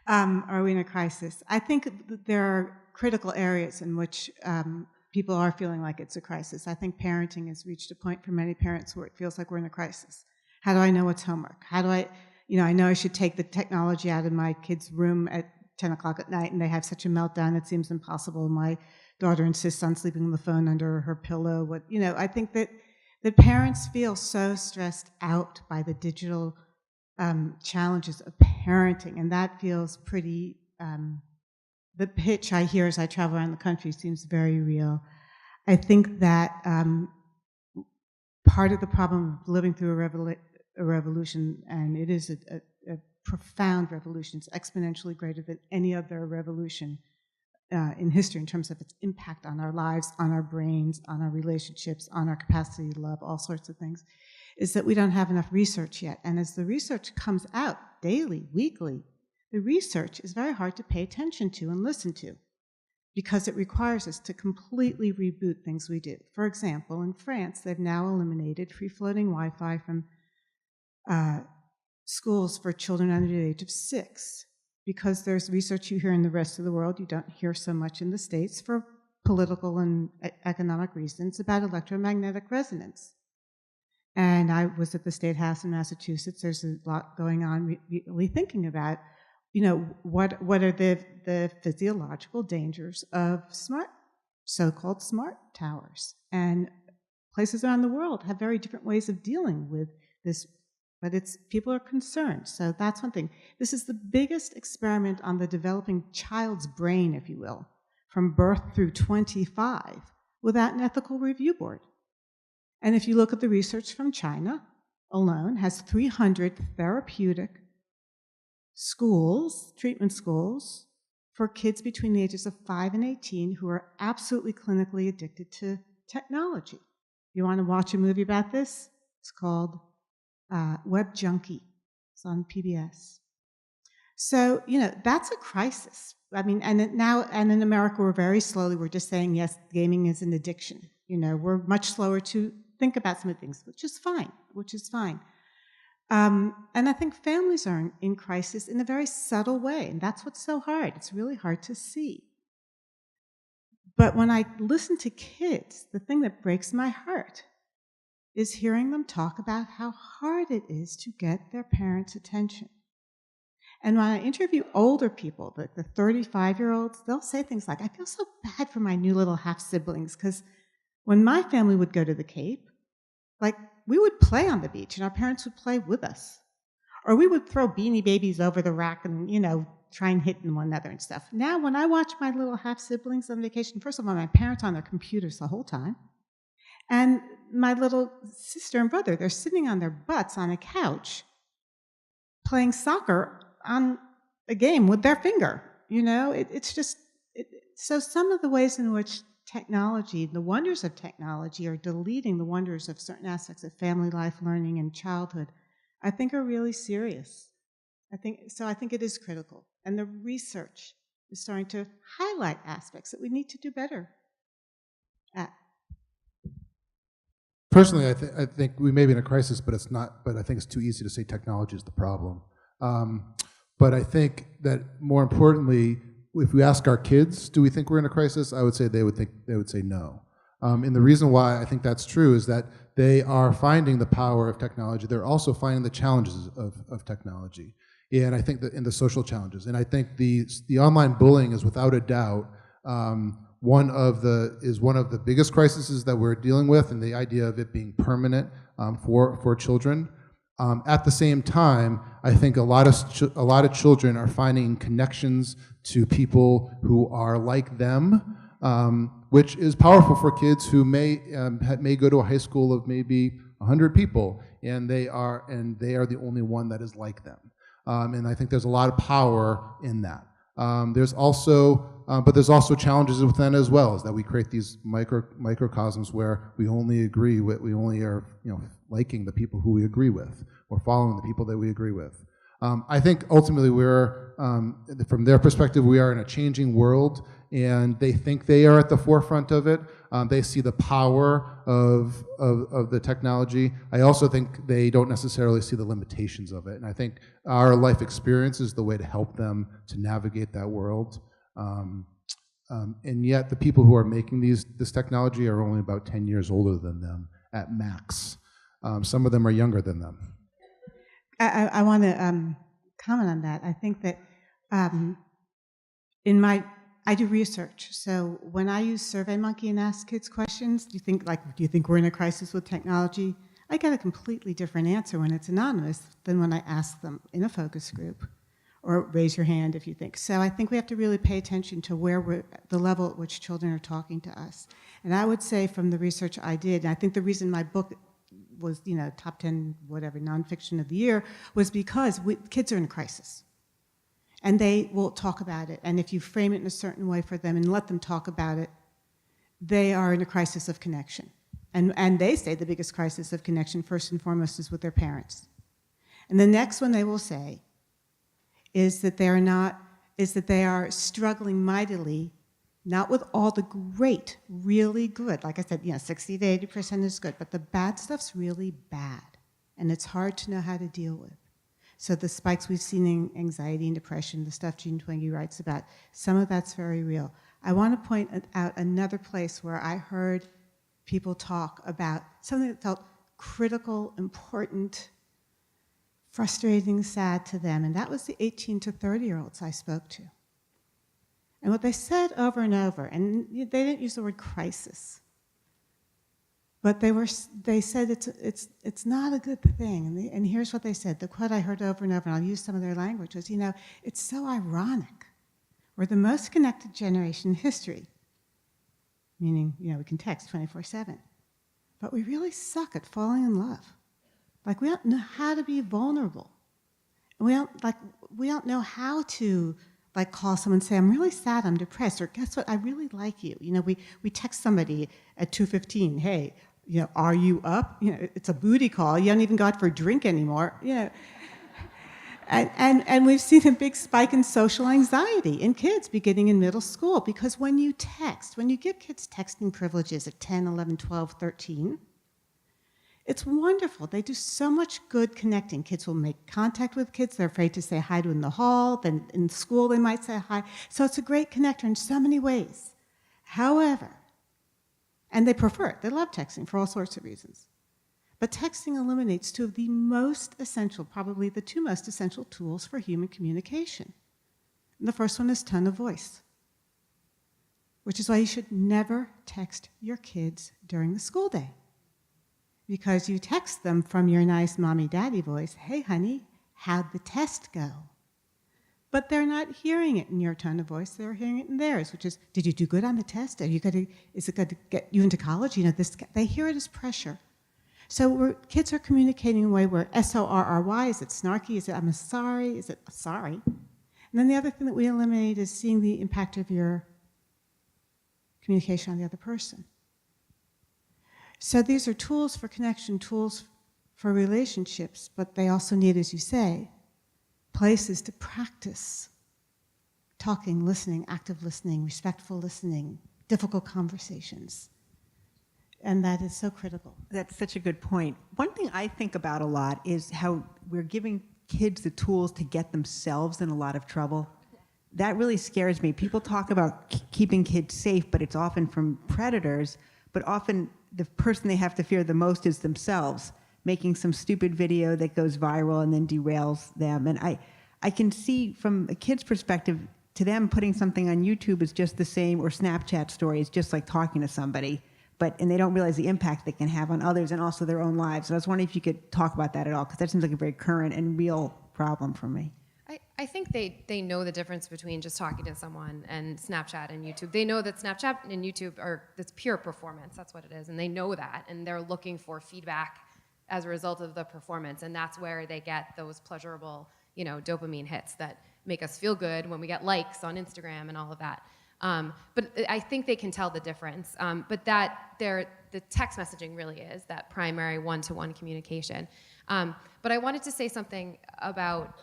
D: Are we in a crisis? I think there are critical areas in which people are feeling like it's a crisis. I think parenting has reached a point for many parents where it feels like we're in a crisis. How do I know what's homework? How do I know I should take the technology out of my kid's room at 10 o'clock at night, and they have such a meltdown it seems impossible. My daughter insists on sleeping on the phone under her pillow. I think that the parents feel so stressed out by the digital challenges of parenting, and that feels pretty, the pitch I hear as I travel around the country seems very real. I think that part of the problem of living through a revolution, and it is a profound revolution, it's exponentially greater than any other revolution in history in terms of its impact on our lives, on our brains, on our relationships, on our capacity to love, all sorts of things, is that we don't have enough research yet. And as the research comes out daily, weekly, the research is very hard to pay attention to and listen to because it requires us to completely reboot things we do. For example, in France, they've now eliminated free-floating Wi-Fi from schools for children under the age of 6 because there's research you hear in the rest of the world, you don't hear so much in the States for political and economic reasons about electromagnetic resonance. And I was at the State House in Massachusetts. There's a lot going on really thinking about, what are the physiological dangers of so-called smart towers. And places around the world have very different ways of dealing with this, but people are concerned. So that's one thing. This is the biggest experiment on the developing child's brain, if you will, from birth through 25, without an ethical review board. And if you look at the research from China alone, has 300 therapeutic schools, treatment schools, for kids between the ages of 5 and 18 who are absolutely clinically addicted to technology. You want to watch a movie about this? It's called Web Junkie. It's on PBS. So, that's a crisis. I mean, and in America, we're just saying, yes, gaming is an addiction. We're much slower to think about some of the things, which is fine. And I think families are in crisis in a very subtle way, and that's what's so hard. It's really hard to see. But when I listen to kids, the thing that breaks my heart is hearing them talk about how hard it is to get their parents' attention. And when I interview older people, like the 35-year-olds, they'll say things like, I feel so bad for my new little half-siblings, because when my family would go to the Cape, we would play on the beach, and our parents would play with us. Or we would throw Beanie Babies over the rack and, try and hit one another and stuff. Now, when I watch my little half-siblings on vacation, first of all, my parents are on their computers the whole time. And my little sister and brother, they're sitting on their butts on a couch playing soccer on a game with their finger. So some of the ways in which technology, the wonders of technology, are deleting the wonders of certain aspects of family life, learning, and childhood, I think are really serious. I think it is critical. And the research is starting to highlight aspects that we need to do better at.
E: Personally, I think we may be in a crisis, but it's not. But I think it's too easy to say technology is the problem. But I think that more importantly, if we ask our kids, do we think we're in a crisis? I would say they would say no. And the reason why I think that's true is that they are finding the power of technology. They're also finding the challenges of technology. And I think that in the social challenges. And I think the online bullying is without a doubt one of the biggest crises that we're dealing with, and the idea of it being permanent for children. At the same time, I think a lot of children are finding connections to people who are like them, which is powerful for kids who may go to a high school of maybe 100 people, and they are the only one that is like them. And I think there's a lot of power in that. There's also challenges within as well, is that we create these microcosms where we only are liking the people who we agree with, or following the people that we agree with. I think ultimately from their perspective, we are in a changing world, and they think they are at the forefront of it. They see the power of the technology. I also think they don't necessarily see the limitations of it. And I think our life experience is the way to help them to navigate that world. And yet the people who are making this technology are only about 10 years older than them at max. Some of them are younger than them.
D: I want to comment on that. I think that I do research. So when I use SurveyMonkey and ask kids questions, do you think we're in a crisis with technology? I get a completely different answer when it's anonymous than when I ask them in a focus group, or raise your hand if you think. So I think we have to really pay attention to the level at which children are talking to us. And I would say from the research I did, and I think the reason my book was, top 10, whatever, nonfiction of the year, was because kids are in a crisis. And they will talk about it. And if you frame it in a certain way for them and let them talk about it, they are in a crisis of connection. And they say the biggest crisis of connection, first and foremost, is with their parents. And the next one they will say is that they are struggling mightily, not with all the great, really good. Like I said, 60 to 80% is good, but the bad stuff's really bad. And it's hard to know how to deal with. So the spikes we've seen in anxiety and depression, the stuff Jean Twenge writes about, some of that's very real. I want to point out another place where I heard people talk about something that felt critical, important, frustrating, sad to them, and that was the 18 to 30-year-olds I spoke to. And what they said over and over, and they didn't use the word crisis, but they said it's not a good thing. And here's what they said. The quote I heard over and over, and I'll use some of their language, was, it's so ironic. We're the most connected generation in history, meaning, we can text 24/7. But we really suck at falling in love. Like, we don't know how to be vulnerable. And we don't know how to call someone and say, I'm really sad, I'm depressed, or guess what, I really like you. We text somebody at 2:15, hey, are you up? It's a booty call. You don't even go out for a drink anymore. And we've seen a big spike in social anxiety in kids beginning in middle school, because when you give kids texting privileges at 10, 11, 12, 13, it's wonderful. They do so much good connecting. Kids will make contact with kids they're afraid to say hi to in the hall. Then in school they might say hi. So it's a great connector in so many ways. However, and they prefer it. They love texting for all sorts of reasons. But texting eliminates two of the most essential, probably the two most essential tools for human communication. And the first one is tone of voice, which is why you should never text your kids during the school day. Because you text them from your nice mommy-daddy voice, hey, honey, how'd the test go? But they're not hearing it in your tone of voice, they're hearing it in theirs, which is, did you do good on the test? Is it going to get you into college? They hear it as pressure. So kids are communicating in a way where S-O-R-R-Y, is it snarky? Is it I'm sorry? Is it sorry? And then the other thing that we eliminate is seeing the impact of your communication on the other person. So these are tools for connection, tools for relationships, but they also need, as you say, places to practice talking, listening, active listening, respectful listening, difficult conversations. And that is so critical.
B: That's such a good point. One thing I think about a lot is how we're giving kids the tools to get themselves in a lot of trouble. That really scares me. People talk about keeping kids safe, but it's often from predators, but often the person they have to fear the most is themselves, making some stupid video that goes viral and then derails them. And I can see from a kid's perspective, to them, putting something on YouTube is just the same, or Snapchat stories, just like talking to somebody. And they don't realize the impact they can have on others and also their own lives. So I was wondering if you could talk about that at all, because that seems like a very current and real problem for me.
C: I think they know the difference between just talking to someone and Snapchat and YouTube. They know that Snapchat and YouTube that's pure performance. That's what it is. And they know that. And they're looking for feedback as a result of the performance. And that's where they get those pleasurable, dopamine hits that make us feel good when we get likes on Instagram and all of that. But I think they can tell the difference. But the text messaging really is that primary one-to-one communication. But I wanted to say something about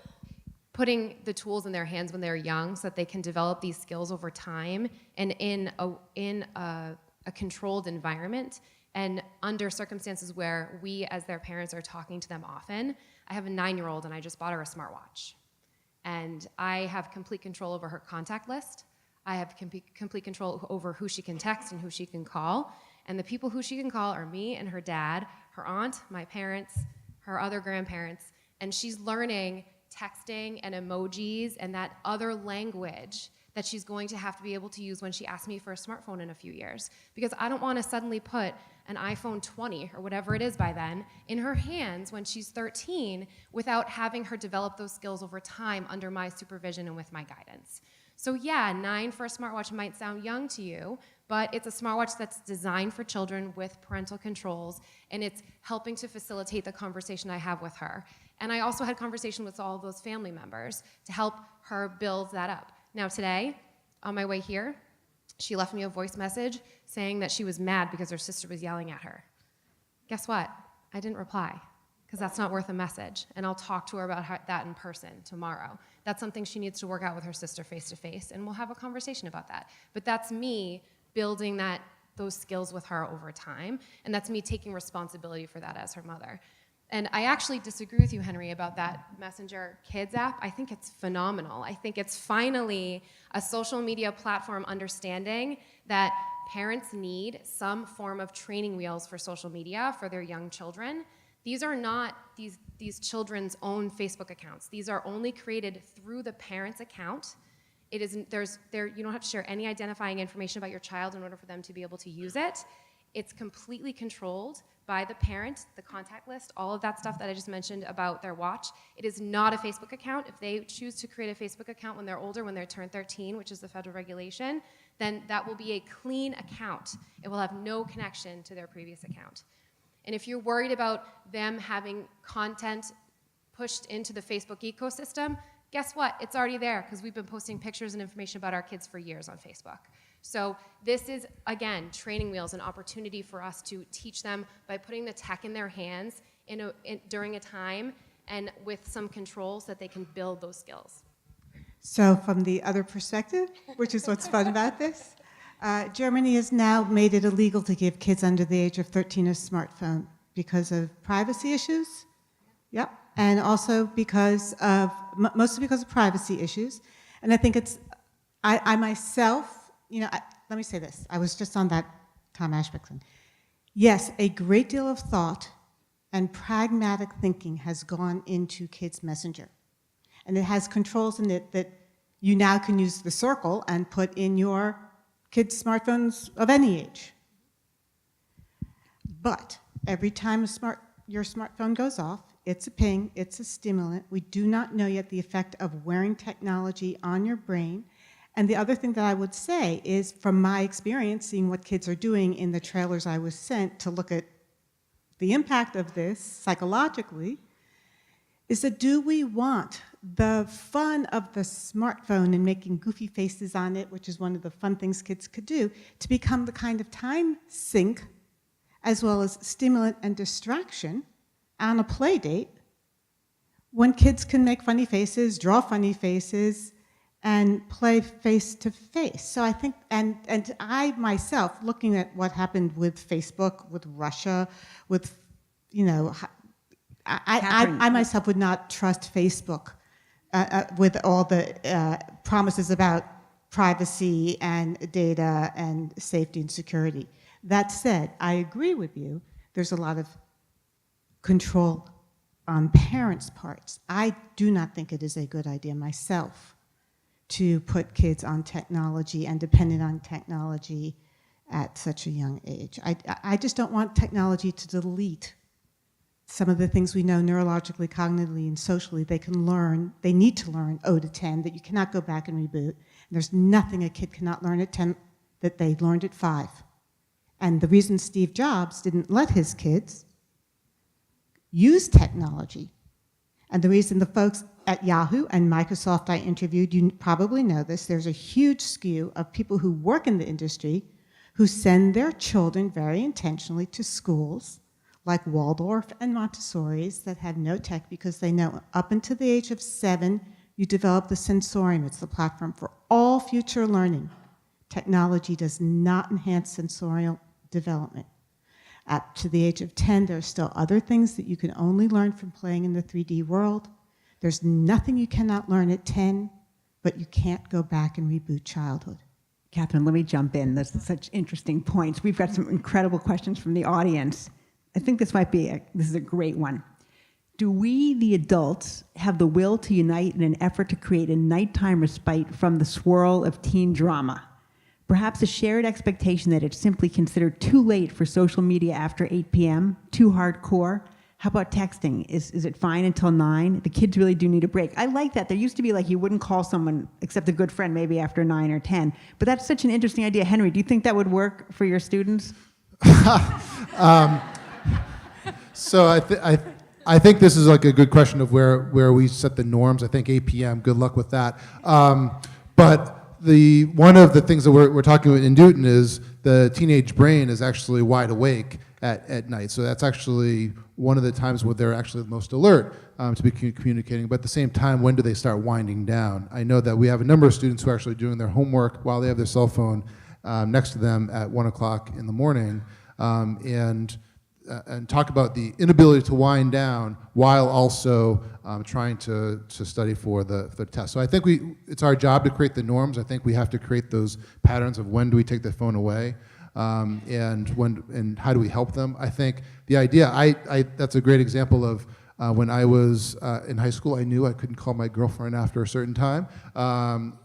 C: putting the tools in their hands when they're young so that they can develop these skills over time and in a controlled environment and under circumstances where we as their parents are talking to them often. I have a 9-year-old and I just bought her a smartwatch. And I have complete control over her contact list. I have complete control over who she can text and who she can call. And the people who she can call are me and her dad, her aunt, my parents, her other grandparents. And she's learning texting and emojis and that other language that she's going to have to be able to use when she asks me for a smartphone in a few years. Because I don't want to suddenly put an iPhone 20 or whatever it is by then in her hands when she's 13 without having her develop those skills over time under my supervision and with my guidance. So yeah, 9 for a smartwatch might sound young to you, but it's a smartwatch that's designed for children with parental controls, and it's helping to facilitate the conversation I have with her. And I also had conversation with all of those family members to help her build that up. Now today, on my way here, she left me a voice message saying that she was mad because her sister was yelling at her. Guess what? I didn't reply, because that's not worth a message. And I'll talk to her about that in person tomorrow. That's something she needs to work out with her sister face to face, and we'll have a conversation about that. But that's me building those skills with her over time, and that's me taking responsibility for that as her mother. And I actually disagree with you, Henry, about that Messenger Kids app. I think it's phenomenal. I think it's finally a social media platform understanding that parents need some form of training wheels for social media for their young children. These are not these children's own Facebook accounts. These are only created through the parent's account. You don't have to share any identifying information about your child in order for them to be able to use it. It's completely controlled by the parent, the contact list, all of that stuff that I just mentioned about their watch. It is not a Facebook account. If they choose to create a Facebook account when they're older, when they turn 13, which is the federal regulation, then that will be a clean account. It will have no connection to their previous account. And if you're worried about them having content pushed into the Facebook ecosystem, guess what? It's already there, because we've been posting pictures and information about our kids for years on Facebook. So this is, again, training wheels, an opportunity for us to teach them by putting the tech in their hands during a time and with some controls that they can build those skills.
D: So from the other perspective, which is what's fun about this, Germany has now made it illegal to give kids under the age of 13 a smartphone because of privacy issues. Yep. And also mostly because of privacy issues. And I think I myself, let me say this. I was just on that Tom Ashbeck thing. Yes, a great deal of thought and pragmatic thinking has gone into Kids Messenger. And it has controls in it that you now can use the circle and put in your kids' smartphones of any age. But every time your smartphone goes off, it's a ping, it's a stimulant. We do not know yet the effect of wearing technology on your brain. And the other thing that I would say is, from my experience, seeing what kids are doing in the trailers I was sent to look at the impact of this psychologically, is that do we want the fun of the smartphone and making goofy faces on it, which is one of the fun things kids could do, to become the kind of time sink as well as stimulant and distraction on a play date when kids can make funny faces, draw funny faces, and play face to face. So I think, and I myself, looking at what happened with Facebook, with Russia, with,
B: Catherine.
D: I myself would not trust Facebook with all the promises about privacy and data and safety and security. That said, I agree with you. There's a lot of control on parents' parts. I do not think it is a good idea myself to put kids on technology and dependent on technology at such a young age. I just don't want technology to delete some of the things we know neurologically, cognitively, and socially. They can learn, they need to learn 0 to 10, that you cannot go back and reboot. And there's nothing a kid cannot learn at 10 that they learned at 5. And the reason Steve Jobs didn't let his kids use technology, and the reason the folks at Yahoo and Microsoft I interviewed, you probably know this, there's a huge skew of people who work in the industry who send their children very intentionally to schools like Waldorf and Montessori's that have no tech, because they know up until the age of 7, you develop the sensorium. It's the platform for all future learning. Technology does not enhance sensorial development. Up to the age of 10, there are still other things that you can only learn from playing in the 3D world. There's nothing you cannot learn at 10, but you can't go back and reboot childhood.
B: Catherine, let me jump in. There's such interesting points. We've got some incredible questions from the audience. I think this is a great one. Do we, the adults, have the will to unite in an effort to create a nighttime respite from the swirl of teen drama? Perhaps a shared expectation that it's simply considered too late for social media after 8 p.m., too hardcore. How about texting? Is it fine until 9? The kids really do need a break. I like that. There used to be like you wouldn't call someone except a good friend maybe after 9 or 10. But that's such an interesting idea. Henry, do you think that would work for your students?
E: So I think this is like a good question of where we set the norms. I think 8 p.m. Good luck with that. But one of the things that we're talking about in Newton is the teenage brain is actually wide awake at night. So that's actually one of the times where they're actually the most alert to be communicating. But at the same time, when do they start winding down? I know that we have a number of students who are actually doing their homework while they have their cell phone next to them at 1 o'clock in the morning, and talk about the inability to wind down while also trying to study for the test. So I think it's our job to create the norms. I think we have to create those patterns of when do we take the phone away, and how do we help them. I think the idea, that's a great example of when I was in high school, I knew I couldn't call my girlfriend after a certain time,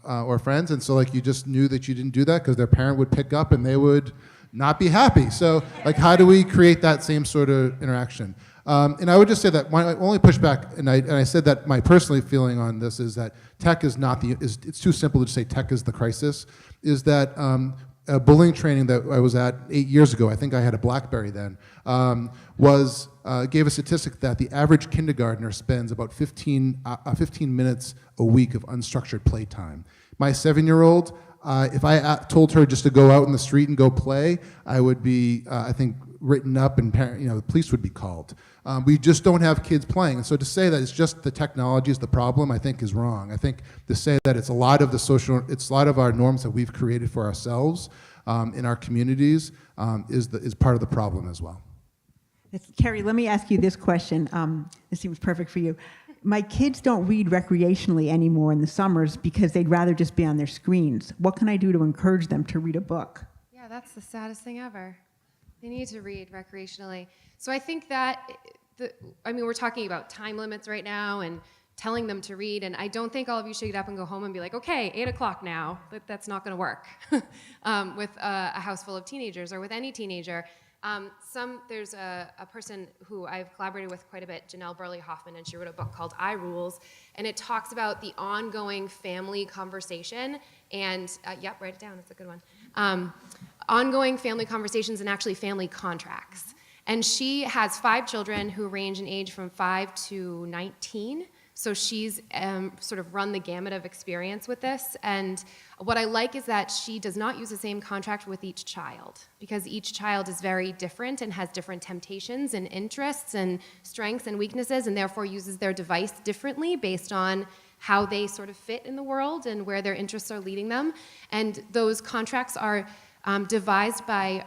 E: or friends, and so like you just knew that you didn't do that because their parent would pick up and they would not be happy. So like how do we create that same sort of interaction? And I would just say that my only pushback, and I said that my personal feeling on this is that tech is not it's too simple to say tech is the crisis, is that a bullying training that I was at 8 years ago, I think I had a BlackBerry then, gave a statistic that the average kindergartner spends about 15 minutes a week of unstructured playtime. My 7-year-old, if I told her just to go out in the street and go play, I would be, I think, written up and the police would be called. We just don't have kids playing. And so to say that it's just the technology is the problem, I think is wrong. I think to say that it's a lot of it's a lot of our norms that we've created for ourselves in our communities is part of the problem as well.
B: Keri, let me ask you this question. This seems perfect for you. My kids don't read recreationally anymore in the summers because they'd rather just be on their screens. What can I do to encourage them to read a book?
C: Yeah, that's the saddest thing ever. They need to read recreationally. So I think that, we're talking about time limits right now and telling them to read, and I don't think all of you should get up and go home and be like, okay, 8 o'clock now. That's not going to work with a house full of teenagers or with any teenager. There's a person who I've collaborated with quite a bit, Janelle Burley-Hoffman, and she wrote a book called I Rules, and it talks about the ongoing family conversation, and write it down, it's a good one. Ongoing family conversations and actually family contracts. And she has 5 children who range in age from 5 to 19. So she's sort of run the gamut of experience with this. And what I like is that she does not use the same contract with each child, because each child is very different and has different temptations and interests and strengths and weaknesses, and therefore uses their device differently based on how they sort of fit in the world and where their interests are leading them. And those contracts are devised by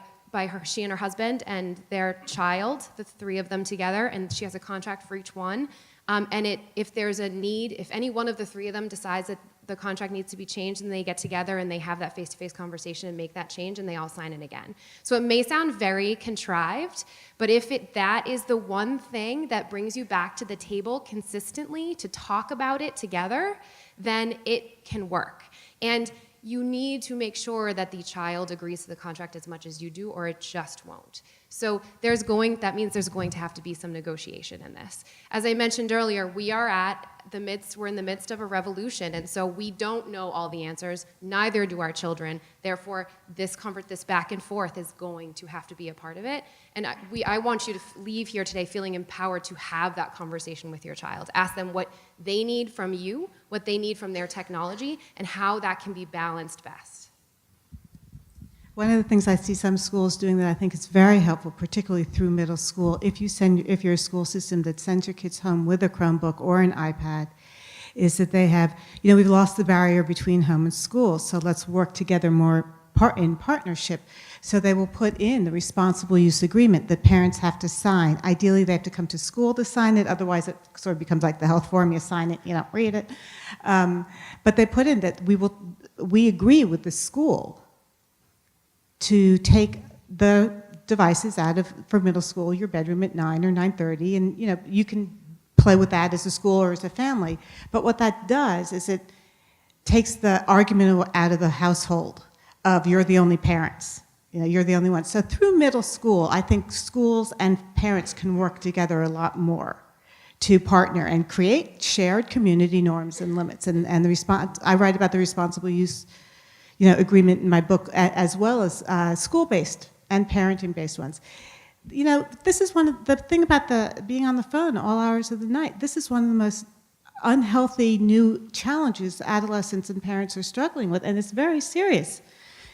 C: she and her husband and their child, the three of them together, and she has a contract for each one. If there's a need, if any one of the three of them decides that the contract needs to be changed, then they get together and they have that face-to-face conversation and make that change, and they all sign it again. So it may sound very contrived, but if that is the one thing that brings you back to the table consistently to talk about it together, then it can work. And you need to make sure that the child agrees to the contract as much as you do, or it just won't. So that means there's going to have to be some negotiation in this. As I mentioned earlier, we're in the midst of a revolution, and so we don't know all the answers, neither do our children. Therefore, this back and forth is going to have to be a part of it. And I want you to leave here today feeling empowered to have that conversation with your child. Ask them what they need from you, what they need from their technology, and how that can be balanced best.
D: One of the things I see some schools doing that I think is very helpful, particularly through middle school, if you're a school system that sends your kids home with a Chromebook or an iPad, is that they have, we've lost the barrier between home and school, so let's work together more in partnership. So they will put in the responsible use agreement that parents have to sign. Ideally, they have to come to school to sign it, otherwise it sort of becomes like the health form, you sign it, you don't read it. But they put in that we agree with the school to take the devices for middle school, your bedroom at 9 or 9:30, and you can play with that as a school or as a family. But what that does is it takes the argument out of the household of you're the only parents, you're the only one. So through middle school, I think schools and parents can work together a lot more to partner and create shared community norms and limits. And I write about the responsible use agreement in my book, as well as school-based and parenting-based ones. This is the thing about being on the phone all hours of the night. This is one of the most unhealthy new challenges adolescents and parents are struggling with, and it's very serious.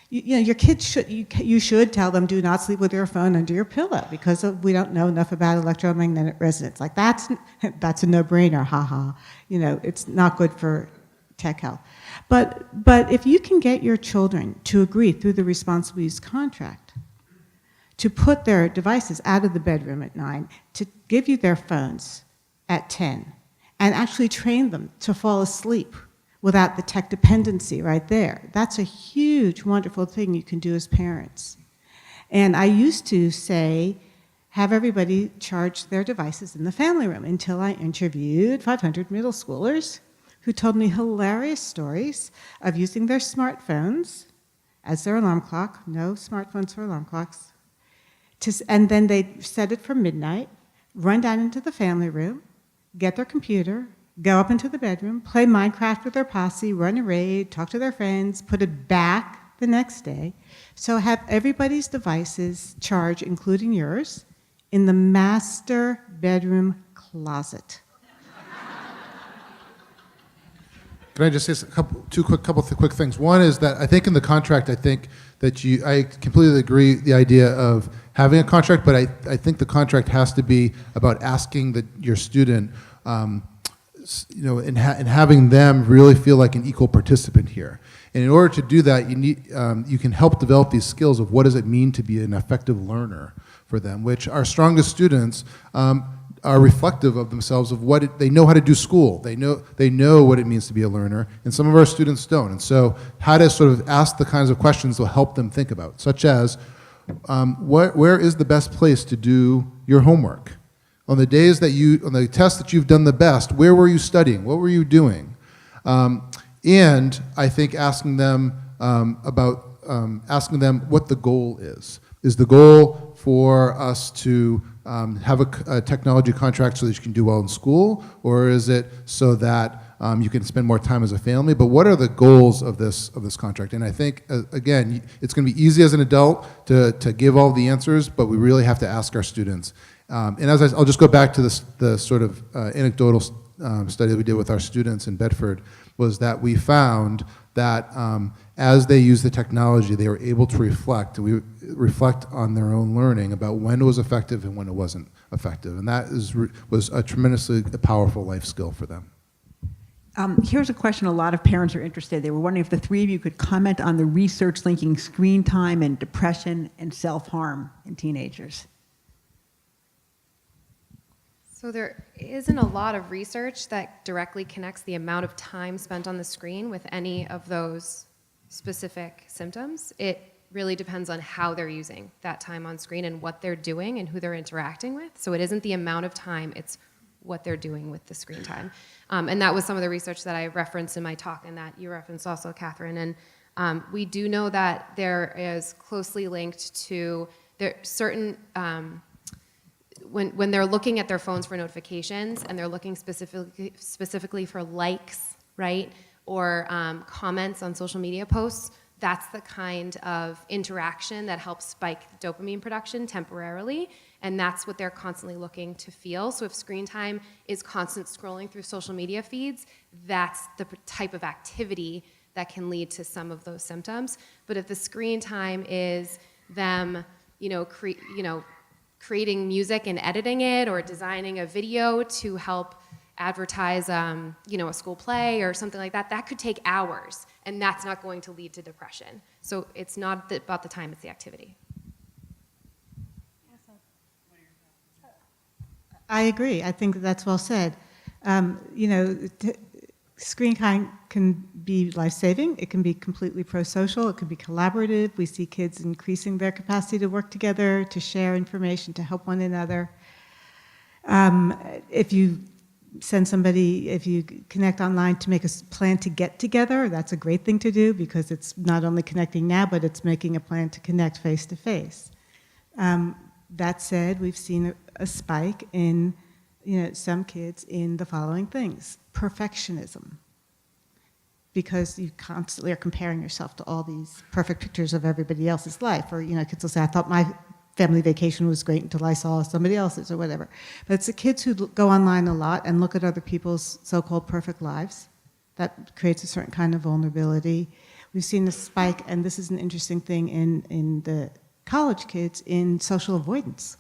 D: Your kids you should tell them, do not sleep with your phone under your pillow, because we don't know enough about electromagnetic resonance. Like that's a no-brainer, haha. It's not good for tech health. But if you can get your children to agree through the responsible use contract to put their devices out of the bedroom at 9, to give you their phones at 10, and actually train them to fall asleep without the tech dependency right there, that's a huge, wonderful thing you can do as parents. And I used to say, have everybody charge their devices in the family room, until I interviewed 500 middle schoolers who told me hilarious stories of using their smartphones as their alarm clock, no smartphones for alarm clocks, and then they'd set it for midnight, run down into the family room, get their computer, go up into the bedroom, play Minecraft with their posse, run a raid, talk to their friends, put it back the next day. So have everybody's devices charged, including yours, in the master bedroom closet.
E: Can I just say a couple quick things? One is that I think in the contract, I completely agree the idea of having a contract, but I think the contract has to be about asking your student, and having them really feel like an equal participant here. And in order to do that, you can help develop these skills of what does it mean to be an effective learner for them, which our strongest students are reflective of themselves, of they know how to do school. They know what it means to be a learner, and some of our students don't. And so how to sort of ask the kinds of questions will help them think about, such as, where is the best place to do your homework? On the tests that you've done the best, where were you studying? What were you doing? And I think asking them what the goal is. Is the goal for us to have a technology contract so that you can do well in school, or is it so that you can spend more time as a family? But what are the goals of this contract? And I think, again, it's going to be easy as an adult to give all the answers, but we really have to ask our students. And I'll just go back to the sort of anecdotal study that we did with our students in Bedford, was that we found that as they used the technology, they were able to reflect on their own learning about when it was effective and when it wasn't effective. And that was a tremendously powerful life skill for them.
B: Here's a question a lot of parents are interested in. They were wondering if the three of you could comment on the research linking screen time and depression and self-harm in teenagers.
C: So there isn't a lot of research that directly connects the amount of time spent on the screen with any of those specific symptoms. It really depends on how they're using that time on screen and what they're doing and who they're interacting with. So it isn't the amount of time, it's what they're doing with the screen time. And that was some of the research that I referenced in my talk and that you referenced also, Catherine. And we do know that there is closely linked to certain, when they're looking at their phones for notifications and they're looking specifically for likes, right, or comments on social media posts, that's the kind of interaction that helps spike dopamine production temporarily, and that's what they're constantly looking to feel. So if screen time is constant scrolling through social media feeds, that's the type of activity that can lead to some of those symptoms. But if the screen time is them, creating music and editing it, or designing a video to help advertise, a school play or something like that, that could take hours, and that's not going to lead to depression. So it's not about the time, it's the activity.
D: I agree. I think that's well said. Screen time can be life-saving. It can be completely pro-social. It can be collaborative. We see kids increasing their capacity to work together, to share information, to help one another. If you connect online to make a plan to get together, that's a great thing to do, because it's not only connecting now, but it's making a plan to connect face-to-face. That said, we've seen a spike in some kids in the following things. Perfectionism, because you constantly are comparing yourself to all these perfect pictures of everybody else's life. Or, kids will say, I thought my family vacation was great until I saw somebody else's, or whatever. But it's the kids who go online a lot and look at other people's so-called perfect lives. That creates a certain kind of vulnerability. We've seen a spike, and this is an interesting thing in the college kids, in social avoidance,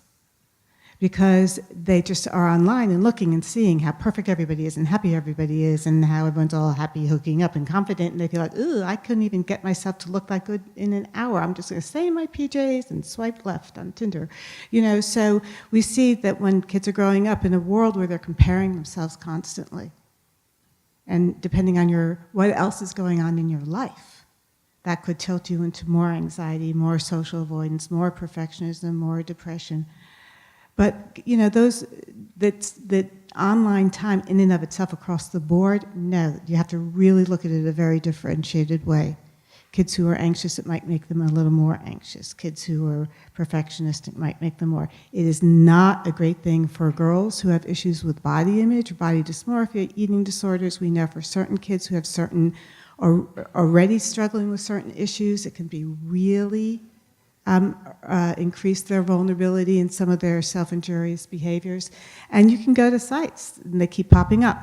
D: because they just are online and looking and seeing how perfect everybody is and happy everybody is and how everyone's all happy, hooking up and confident, and they feel like, ooh, I couldn't even get myself to look that good in an hour. I'm just going to stay in my PJs and swipe left on Tinder. So we see that when kids are growing up in a world where they're comparing themselves constantly, and depending on what else is going on in your life, that could tilt you into more anxiety, more social avoidance, more perfectionism, more depression. But that online time in and of itself across the board, no, you have to really look at it in a very differentiated way. Kids who are anxious, it might make them a little more anxious. Kids who are perfectionistic might make them more. It is not a great thing for girls who have issues with body image, body dysmorphia, eating disorders. We know for certain kids who have certain, or already struggling with certain issues, it can be really increase their vulnerability in some of their self-injurious behaviors. And you can go to sites, and they keep popping up,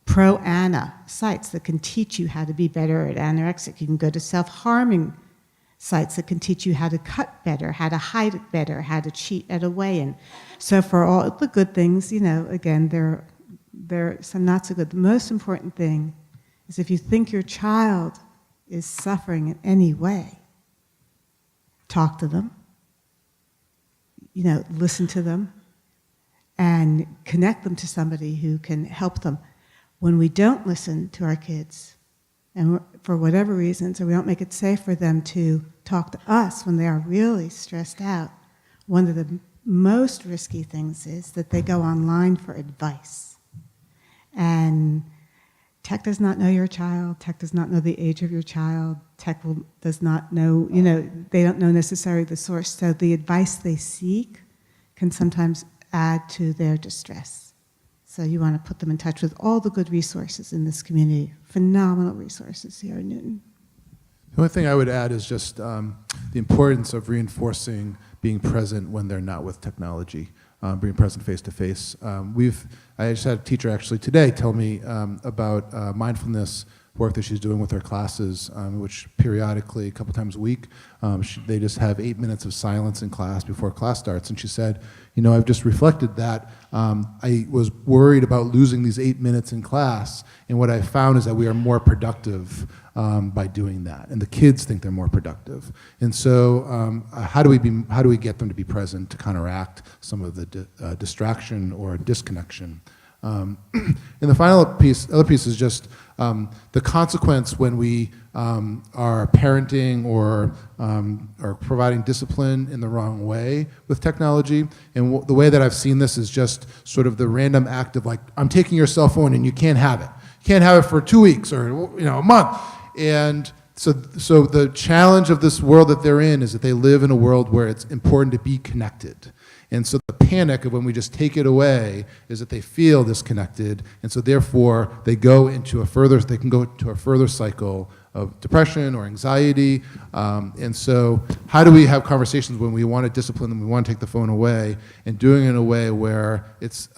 D: pro-ANA sites that can teach you how to be better at anorexic. You can go to self-harming sites that can teach you how to cut better, how to hide it better, how to cheat at a weigh-in. So for all the good things, again, there are some not so good. The most important thing is, if you think your child is suffering in any way, talk to them, listen to them, and connect them to somebody who can help them. When we don't listen to our kids, and for whatever reasons, or we don't make it safe for them to talk to us when they are really stressed out, one of the most risky things is that they go online for advice. And tech does not know your child. Tech does not know the age of your child. Tech does not know, they don't know necessarily the source. So the advice they seek can sometimes add to their distress. So you want to put them in touch with all the good resources in this community. Phenomenal resources here in Newton.
E: The only thing I would add is just the importance of reinforcing being present when they're not with technology. Being present face-to-face. I just had a teacher actually today tell me about mindfulness work that she's doing with her classes, which periodically, a couple times a week, they just have 8 minutes of silence in class before class starts. And she said, I've just reflected that I was worried about losing these 8 minutes in class, and what I found is that we are more productive by doing that, and the kids think they're more productive. And so, how do we get them to be present to counteract some of the distraction or disconnection? And the other piece is just the consequence when we are parenting or providing discipline in the wrong way with technology. And the way that I've seen this is just sort of the random act of like, I'm taking your cell phone and you can't have it. You can't have it for 2 weeks or a month. And so the challenge of this world that they're in is that they live in a world where it's important to be connected. And so the panic of when we just take it away is that they feel disconnected, and so therefore they can go into a further cycle of depression or anxiety. And so how do we have conversations when we want to discipline them, we want to take the phone away, and doing it in a way where it's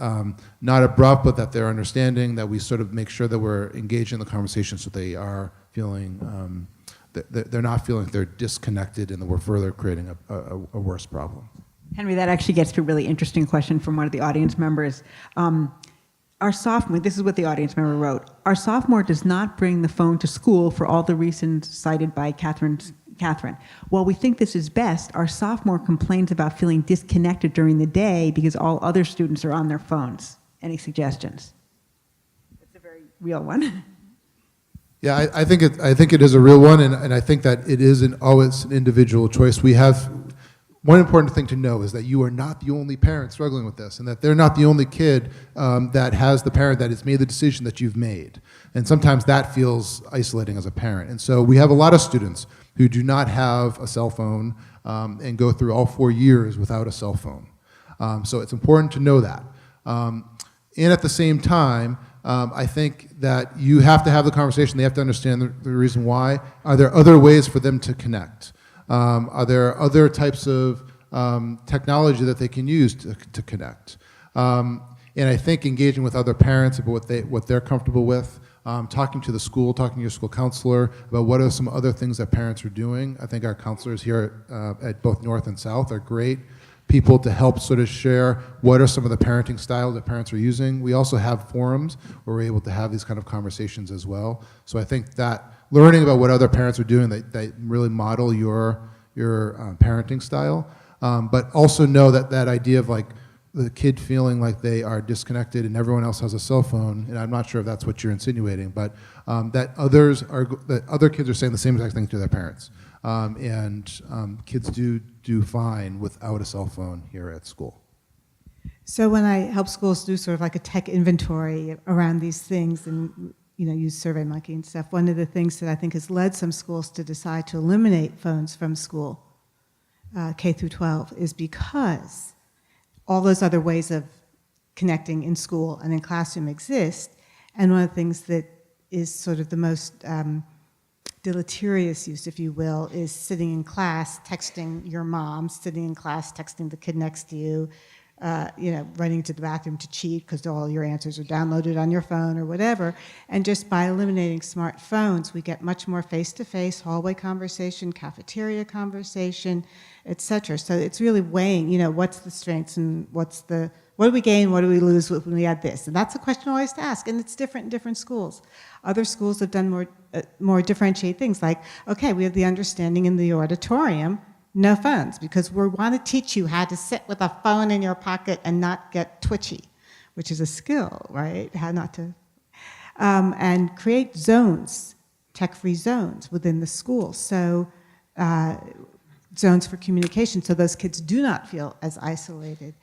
E: not abrupt, but that they're understanding, that we sort of make sure that we're engaged in the conversation so they are feeling, they're not feeling like they're disconnected and that we're further creating a worse problem.
B: Henry, that actually gets to a really interesting question from one of the audience members. Our sophomore, this is what the audience member wrote, our sophomore does not bring the phone to school for all the reasons cited by Catherine. While we think this is best, our sophomore complains about feeling disconnected during the day because all other students are on their phones. Any suggestions? It's a very real one.
E: Yeah, I think it is a real one, and I think that it is always an individual choice. We have one important thing to know is that you are not the only parent struggling with this, and that they're not the only kid that has the parent that has made the decision that you've made. And sometimes that feels isolating as a parent. And so we have a lot of students who do not have a cell phone and go through all 4 years without a cell phone. So it's important to know that. And at the same time, I think that you have to have the conversation. They have to understand the reason why. Are there other ways for them to connect? Are there other types of technology that they can use to connect? And I think engaging with other parents about what they're comfortable with, talking to the school, talking to your school counselor about what are some other things that parents are doing. I think our counselors here at both North and South are great people to help sort of share what are some of the parenting styles that parents are using. We also have forums where we're able to have these kind of conversations as well. So I think that learning about what other parents are doing, they really model your parenting style, but also know that idea of like the kid feeling like they are disconnected and everyone else has a cell phone, and I'm not sure if that's what you're insinuating, but that other kids are saying the same exact thing to their parents, and kids do fine without a cell phone here at school.
D: So when I help schools do sort of like a tech inventory around these things and use SurveyMonkey and stuff, one of the things that I think has led some schools to decide to eliminate phones from school, K through 12, is because all those other ways of connecting in school and in classroom exist. And one of the things that is sort of the most deleterious use, if you will, is sitting in class texting your mom, sitting in class texting the kid next to you, running to the bathroom to cheat because all your answers are downloaded on your phone or whatever. And just by eliminating smartphones, we get much more face-to-face hallway conversation, cafeteria conversation, et cetera. So it's really weighing, what's the strengths and what do we gain, what do we lose when we add this? And that's a question always to ask, and it's different in different schools. Other schools have done more differentiated things like, okay, we have the understanding in the auditorium, no phones, because we want to teach you how to sit with a phone in your pocket and not get twitchy, which is a skill, right? How not to, and create zones, tech-free zones within the school. So zones for communication, so those kids do not feel as isolated.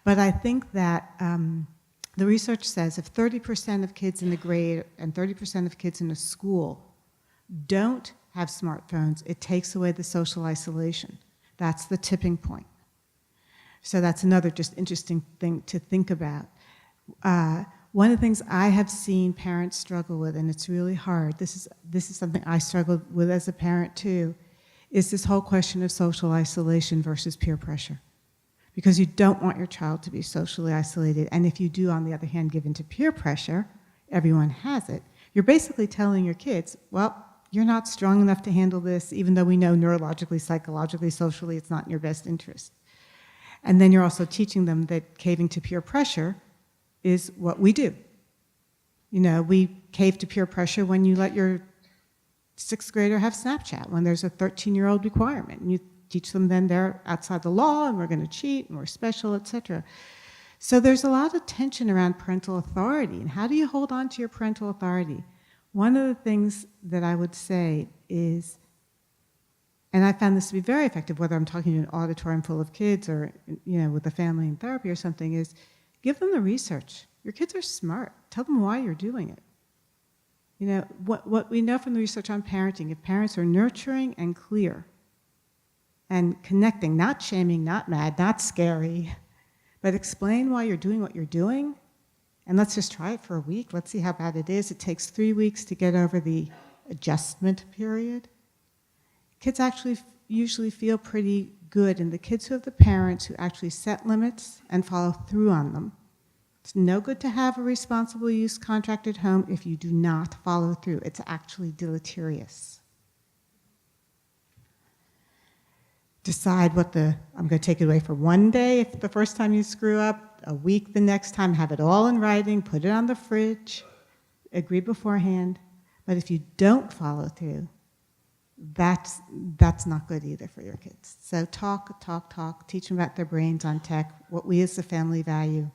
D: But I think that the research says if 30% of kids in the grade and 30% of kids in a school don't have smartphones, it takes away the social isolation. That's the tipping point. So that's another just interesting thing to think about. One of the things I have seen parents struggle with, and it's really hard, this is something I struggled with as a parent too, is this whole question of social isolation versus peer pressure. Because you don't want your child to be socially isolated, and if you do, on the other hand, give in to peer pressure, everyone has it, You're basically telling your kids, well, you're not strong enough to handle this, even though we know neurologically, psychologically, socially, it's not in your best interest. And then you're also teaching them that caving to peer pressure is what we do. You know, we cave to peer pressure when you let your 6th grader have Snapchat, when there's a 13-year-old requirement. And you teach them then they're outside the law and we're going to cheat and we're special, etc. So there's a lot of tension around parental authority. And how do you hold on to your parental authority? One of the things that I would say is, and I found this to be very effective, whether I'm talking to an auditorium full of kids or, you know, with a family in therapy or something, is give them the research. Your kids are smart. Tell them why you're doing it. You know, what we know from the research on parenting, if parents are nurturing and clear and connecting, not shaming, not mad, not scary, but explain why you're doing what you're doing, and let's just try it for a week. Let's see how bad it is. It takes 3 weeks to get over the adjustment period. Kids actually usually feel pretty good, and the kids who have the parents who actually set limits and follow through on them. It's no good to have a responsible use contract at home if you do not follow through. It's actually deleterious. Decide what I'm going to take it away for one day if the first time you screw up, a week the next time, have it all in writing, put it on the fridge, agree beforehand. But if you don't follow through, that's not good either for your kids. So talk, teach them about their brains on tech, what we as a family value.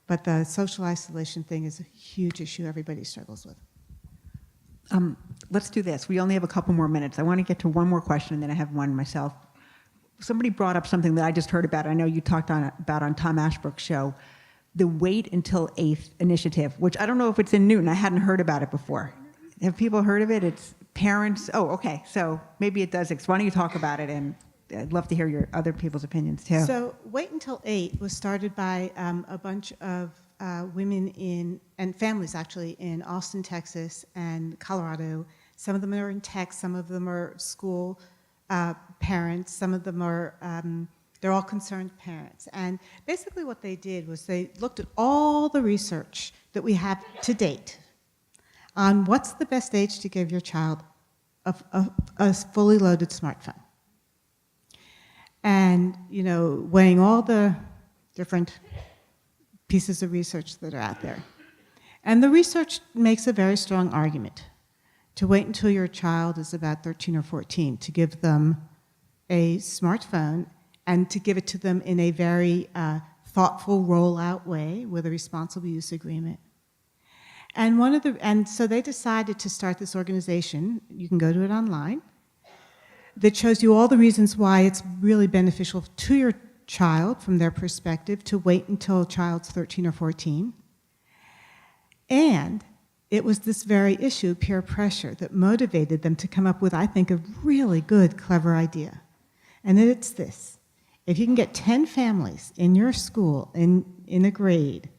D: But the social isolation thing is a huge issue everybody struggles with.
B: Let's do this. We only have a couple more minutes. I want to get to one more question, and then I have one myself. Somebody brought up something that I just heard about. I know you talked about on Tom Ashbrook's show, the Wait Until 8th initiative, which I don't know if it's in Newton. I hadn't heard about it before. Have people heard of it? It's parents. Oh, okay. So maybe it does exist. Why don't you talk about it? And I'd love to hear your other people's opinions too.
D: So Wait Until 8 was started by a bunch of women and families actually in Austin, Texas and Colorado. Some of them are in tech, some of them are school parents, some of them are, they're all concerned parents. And basically what they did was they looked at all the research that we have to date on what's the best age to give your child a fully loaded smartphone. And, you know, weighing all the different pieces of research that are out there. And the research makes a very strong argument to wait until your child is about 13 or 14 to give them a smartphone and to give it to them in a very thoughtful rollout way with a responsible use agreement. And so they decided to start this organization, you can go to it online, that shows you all the reasons why it's really beneficial to your child from their perspective to wait until a child's 13 or 14. And it was this very issue, peer pressure, that motivated them to come up with, I think, a really good, clever idea. And it's this. If you can get 10 families in your school, in a grade,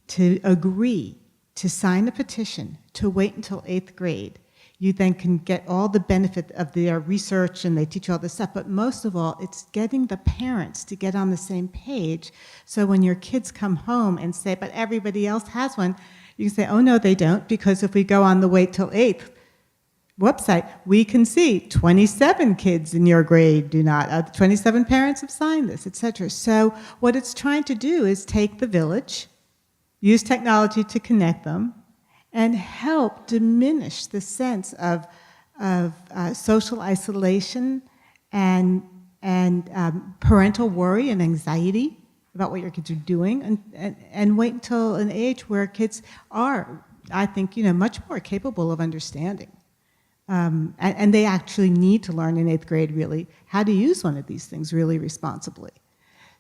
D: to agree to sign a petition to wait until 8th grade, you then can get all the benefit of their research and they teach you all this stuff. But most of all, it's getting the parents to get on the same page. So when your kids come home and say, but everybody else has one, you can say, oh no, they don't, because if we go on the Wait Till 8th website, we can see 27 kids in your grade do not, 27 parents have signed this, etc. So what it's trying to do is take the village, use technology to connect them, and help diminish the sense of social isolation and parental worry and anxiety about what your kids are doing, and wait until an age where kids are, I think, much more capable of understanding. And they actually need to learn in 8th grade, really, how to use one of these things really responsibly.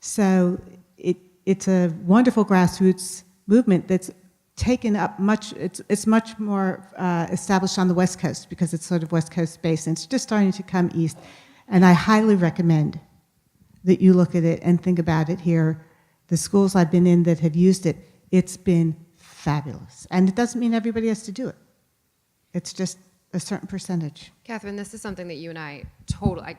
D: So it's a wonderful grassroots movement that's taken up it's much more established on the West Coast because it's sort of West Coast based, and it's just starting to come east. And I highly recommend that you look at it and think about it here. The schools I've been in that have used it, it's been fabulous. And it doesn't mean everybody has to do it. It's just a certain percentage.
C: Catherine, this is something that you and I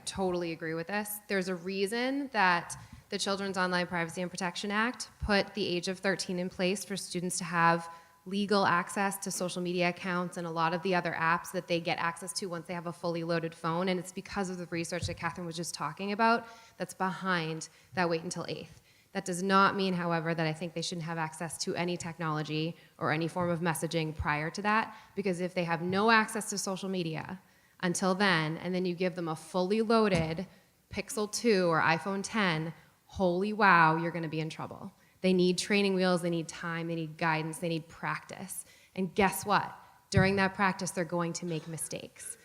C: totally agree with this. There's a reason that the Children's Online Privacy and Protection Act put the age of 13 in place for students to have legal access to social media accounts and a lot of the other apps that they get access to once they have a fully loaded phone. And it's because of the research that Catherine was just talking about that's behind that wait until 8th. That does not mean, however, that I think they shouldn't have access to any technology or any form of messaging prior to that, because if they have no access to social media until then, and then you give them a fully loaded Pixel 2 or iPhone 10, holy wow, you're gonna be in trouble. They need training wheels, they need time, they need guidance, they need practice. And guess what? During that practice, they're going to make mistakes.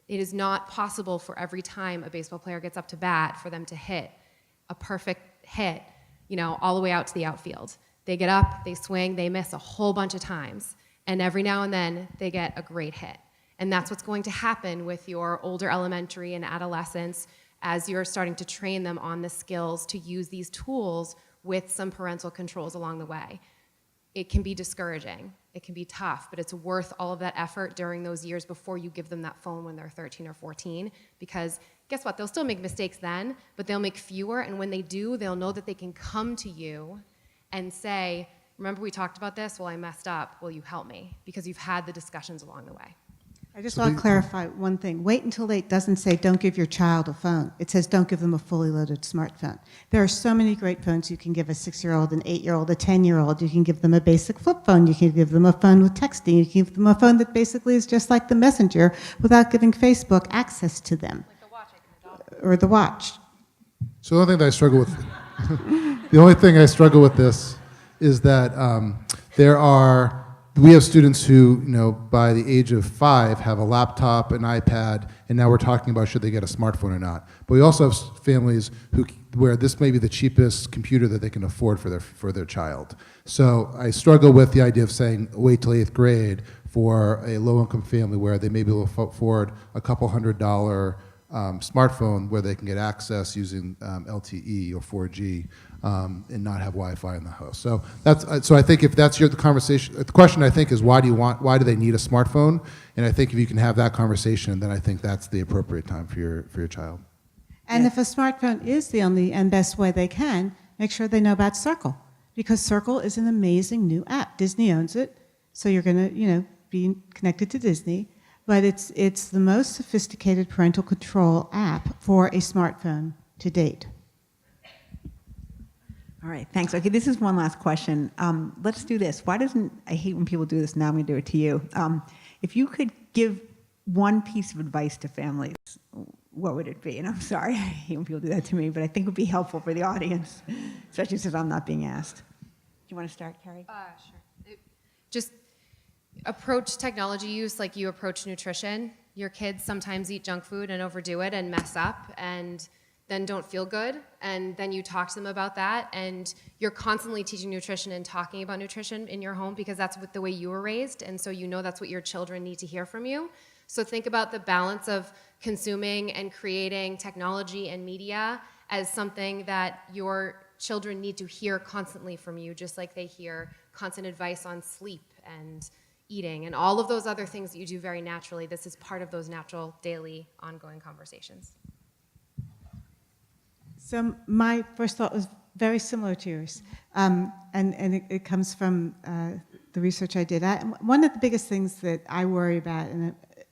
C: It is not possible for every time a baseball player gets up to bat for them to hit a perfect hit, all the way out to the outfield. They get up, they swing, they miss a whole bunch of times. And every now and then, they get a great hit. And that's what's going to happen with your older elementary and adolescents as you're starting to train them on the skills to use these tools with some parental controls along the way. It can be discouraging, it can be tough, but it's worth all of that effort during those years before you give them that phone when they're 13 or 14, because guess what, they'll still make mistakes then, but they'll make fewer, and when they do, they'll know that they can come to you and say, remember we talked about this? Well, I messed up, will you help me? Because you've had the discussions along the way.
D: I just want to clarify one thing. Wait until 8 doesn't say don't give your child a phone. It says don't give them a fully loaded smartphone. There are so many great phones you can give a 6-year-old, an 8-year-old, a 10-year-old. You can give them a basic flip phone. You can give them a phone with texting. You can give them a phone that basically is just like the Messenger without giving Facebook access to them.
C: Like the watch I can adopt.
D: Or the watch.
E: So the only thing that I struggle with, the only thing I struggle with this is that we have students who, by the age of 5 have a laptop, an iPad, and now we're talking about should they get a smartphone or not. But we also have families where this may be the cheapest computer that they can afford for their child. So I struggle with the idea of saying wait till 8th grade for a low-income family where they may be able to afford a couple $100 smartphone where they can get access using LTE or 4G and not have Wi-Fi in the house. So so I think if that's the conversation, the question I think is why do they need a smartphone? And I think if you can have that conversation, then I think that's the appropriate time for your child.
D: And if a smartphone is the only and best way they can, make sure they know about Circle, because Circle is an amazing new app. Disney owns it, so you're going to be connected to Disney. But it's the most sophisticated parental control app for a smartphone to date.
B: All right, thanks. Okay, this is one last question. Let's do this. I hate when people do this, now I'm going to do it to you. If you could give one piece of advice to families, what would it be? And I'm sorry, I hate when people do that to me, but I think it would be helpful for the audience, especially since I'm not being asked. Do you want to start, Keri?
C: Sure. Just approach technology use like you approach nutrition. Your kids sometimes eat junk food and overdo it and mess up and then don't feel good, and then you talk to them about that, and you're constantly teaching nutrition and talking about nutrition in your home because that's the way you were raised, and so that's what your children need to hear from you. So think about the balance of consuming and creating technology and media as something that your children need to hear constantly from you, just like they hear constant advice on sleep and eating and all of those other things that you do very naturally. This is part of those natural, daily, ongoing conversations.
D: So my first thought was very similar to yours, and it comes from the research I did. One of the biggest things that I worry about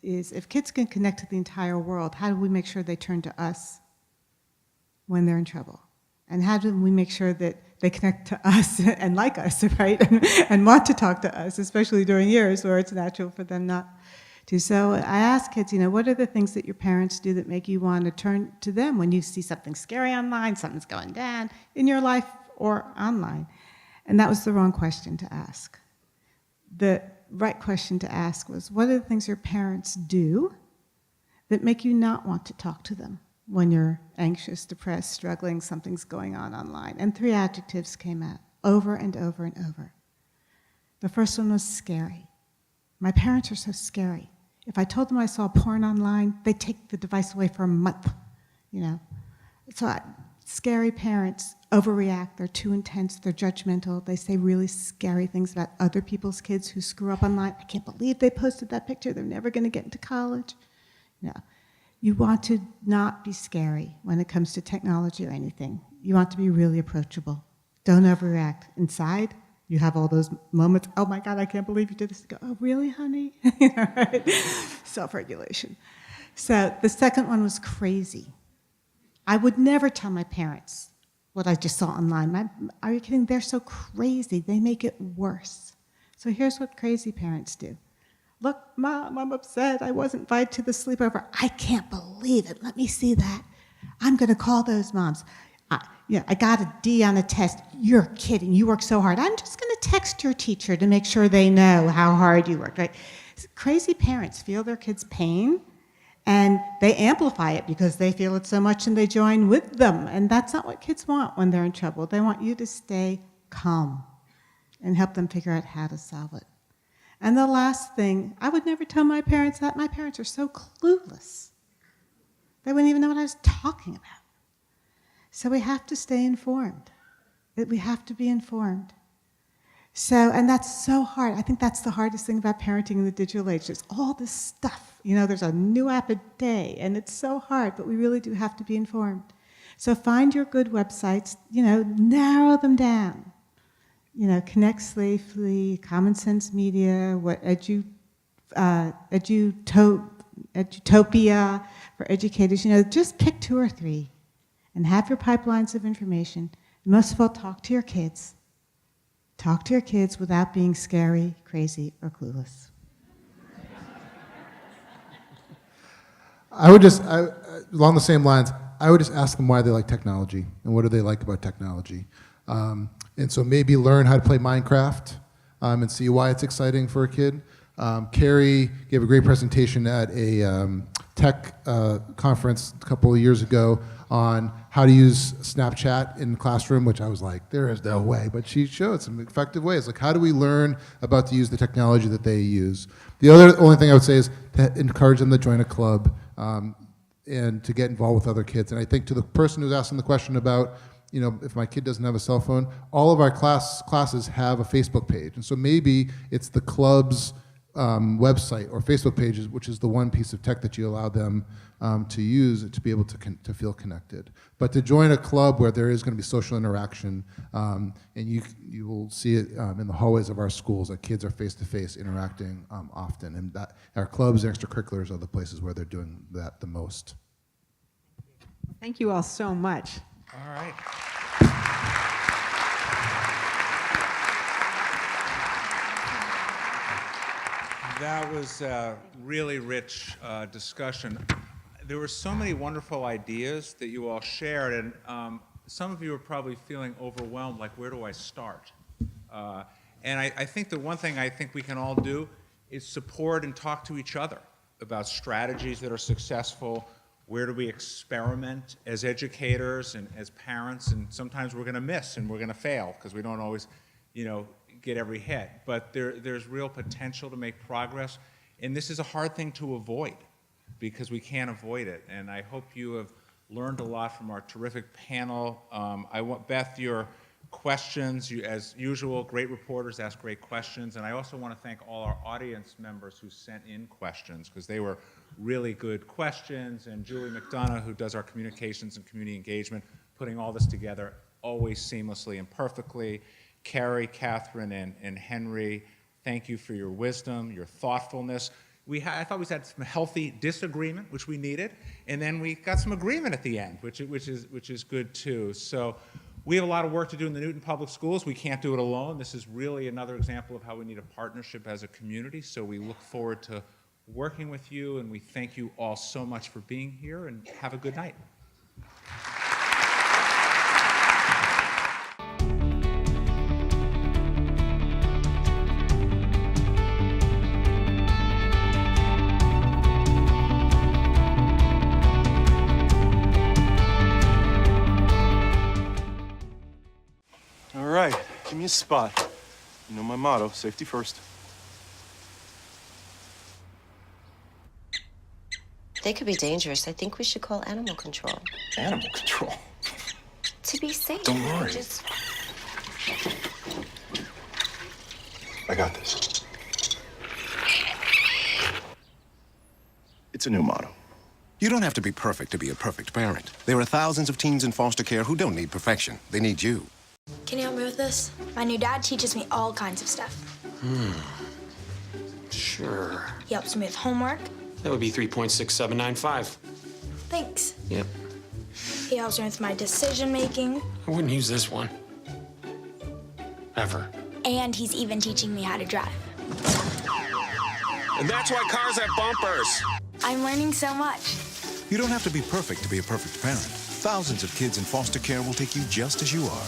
D: is if kids can connect to the entire world, how do we make sure they turn to us when they're in trouble? And how do we make sure that they connect to us and like us, right? And want to talk to us, especially during years where it's natural for them not to. So I ask kids, what are the things that your parents do that make you want to turn to them when you see something scary online, something's going down in your life or online? And that was the wrong question to ask. The right question to ask was, what are the things your parents do that make you not want to talk to them when you're anxious, depressed, struggling, something's going on online? And 3 adjectives came out over and over and over. The first one was scary. My parents are so scary. If I told them I saw porn online, they'd take the device away for a month, So scary parents overreact, they're too intense, they're judgmental, they say really scary things about other people's kids who screw up online. I can't believe they posted that picture, they're never gonna get into college. No. You want to not be scary when it comes to technology or anything. You want to be really approachable. Don't overreact. Inside, You have all those moments, oh my God, I can't believe you did this. You go, oh, really, honey? You know, right? Self-regulation. So the second one was crazy. I would never tell my parents what I just saw online. Are you kidding? They're so crazy. They make it worse. So here's what crazy parents do. Look, Mom, I'm upset. I wasn't invited to the sleepover. I can't believe it. Let me see that. I'm going to call those moms. I got a D on a test. You're kidding. You worked so hard. I'm just going to text your teacher to make sure they know how hard you worked. Right? Crazy parents feel their kids' pain, and they amplify it because they feel it so much and they join with them. And that's not what kids want when they're in trouble. They want you to stay calm and help them figure out how to solve it. And the last thing, I would never tell my parents that. My parents are so clueless. They wouldn't even know what I was talking about. So we have to stay informed. We have to be informed. So, and that's so hard. I think that's the hardest thing about parenting in the digital age. There's all this stuff. You know, there's a new app a day, and it's so hard, but we really do have to be informed. So find your good websites, you know, narrow them down. You know, Connect Safely, Common Sense Media, Edutopia for educators. You know, just pick 2 or 3 and have your pipelines of information. And most of all, talk to your kids. Talk to your kids without being scary, crazy, or clueless.
E: I would just, along the same lines, I would just ask them why they like technology and what do they like about technology. And so maybe learn how to play Minecraft and see why it's exciting for a kid. Keri gave a great presentation at a tech conference a couple of years ago on how to use Snapchat in the classroom, which I was like, there is no way. But she showed some effective ways. Like, how do we learn about to use the technology that they use? The only thing I would say is to encourage them to join a club and to get involved with other kids. And I think to the person who's asking the question about, you know, if my kid doesn't have a cell phone, all of our classes have a Facebook page. And so maybe it's the club's website or Facebook pages, which is the one piece of tech that you allow them to use to be able to feel connected. But to join a club where there is going to be social interaction, and you will see it in the hallways of our schools, that kids are face-to-face interacting often. And that our clubs and extracurriculars are the places where they're doing that the most.
B: Thank you all so much.
A: All right. That was a really rich discussion. There were so many wonderful ideas that you all shared, and some of you are probably feeling overwhelmed, like, where do I start? And I think the one thing I think we can all do is support and talk to each other about strategies that are successful. Where do we experiment as educators and as parents? And sometimes we're going to miss and we're going to fail because we don't always, you know, get every hit. But there's real potential to make progress. And this is a hard thing to avoid because we can't avoid it. And I hope you have learned a lot from our terrific panel. I want, Beth, your questions. You, as usual, great reporters ask great questions. And I also want to thank all our audience members who sent in questions because they were really good questions. And Julie McDonough, who does our communications and community engagement, putting all this together always seamlessly and perfectly. Keri, Catherine, and Henry, thank you for your wisdom, your thoughtfulness. I thought we had some healthy disagreement, which we needed, and then we got some agreement at the end, which is good too. So we have a lot of work to do in the Newton Public Schools. We can't do it alone. This is really another example of how we need a partnership as a community. So we look forward to working with you, and we thank you all so much for being here, and have a good night.
F: All right, give me a spot. You know my motto, safety first.
G: They could be dangerous. I think we should call animal control.
F: Animal control?
G: To be safe.
F: Don't worry.
G: Just...
F: I got this. It's a new motto.
H: You don't have to be perfect to be a perfect parent. There are thousands of teens in foster care who don't need perfection. They need you. Can you help me with this? My new dad teaches me all kinds of stuff.
I: Sure.
H: He helps me with homework.
I: That would be 3.6795.
H: Thanks.
I: Yep.
H: He helps me with my decision making.
I: I wouldn't use this one. Ever.
H: And he's even teaching me how to drive.
J: And that's why cars have bumpers.
H: I'm learning so much.
K: You don't have to be perfect to be a perfect parent. Thousands of kids in foster care will take you just as you are.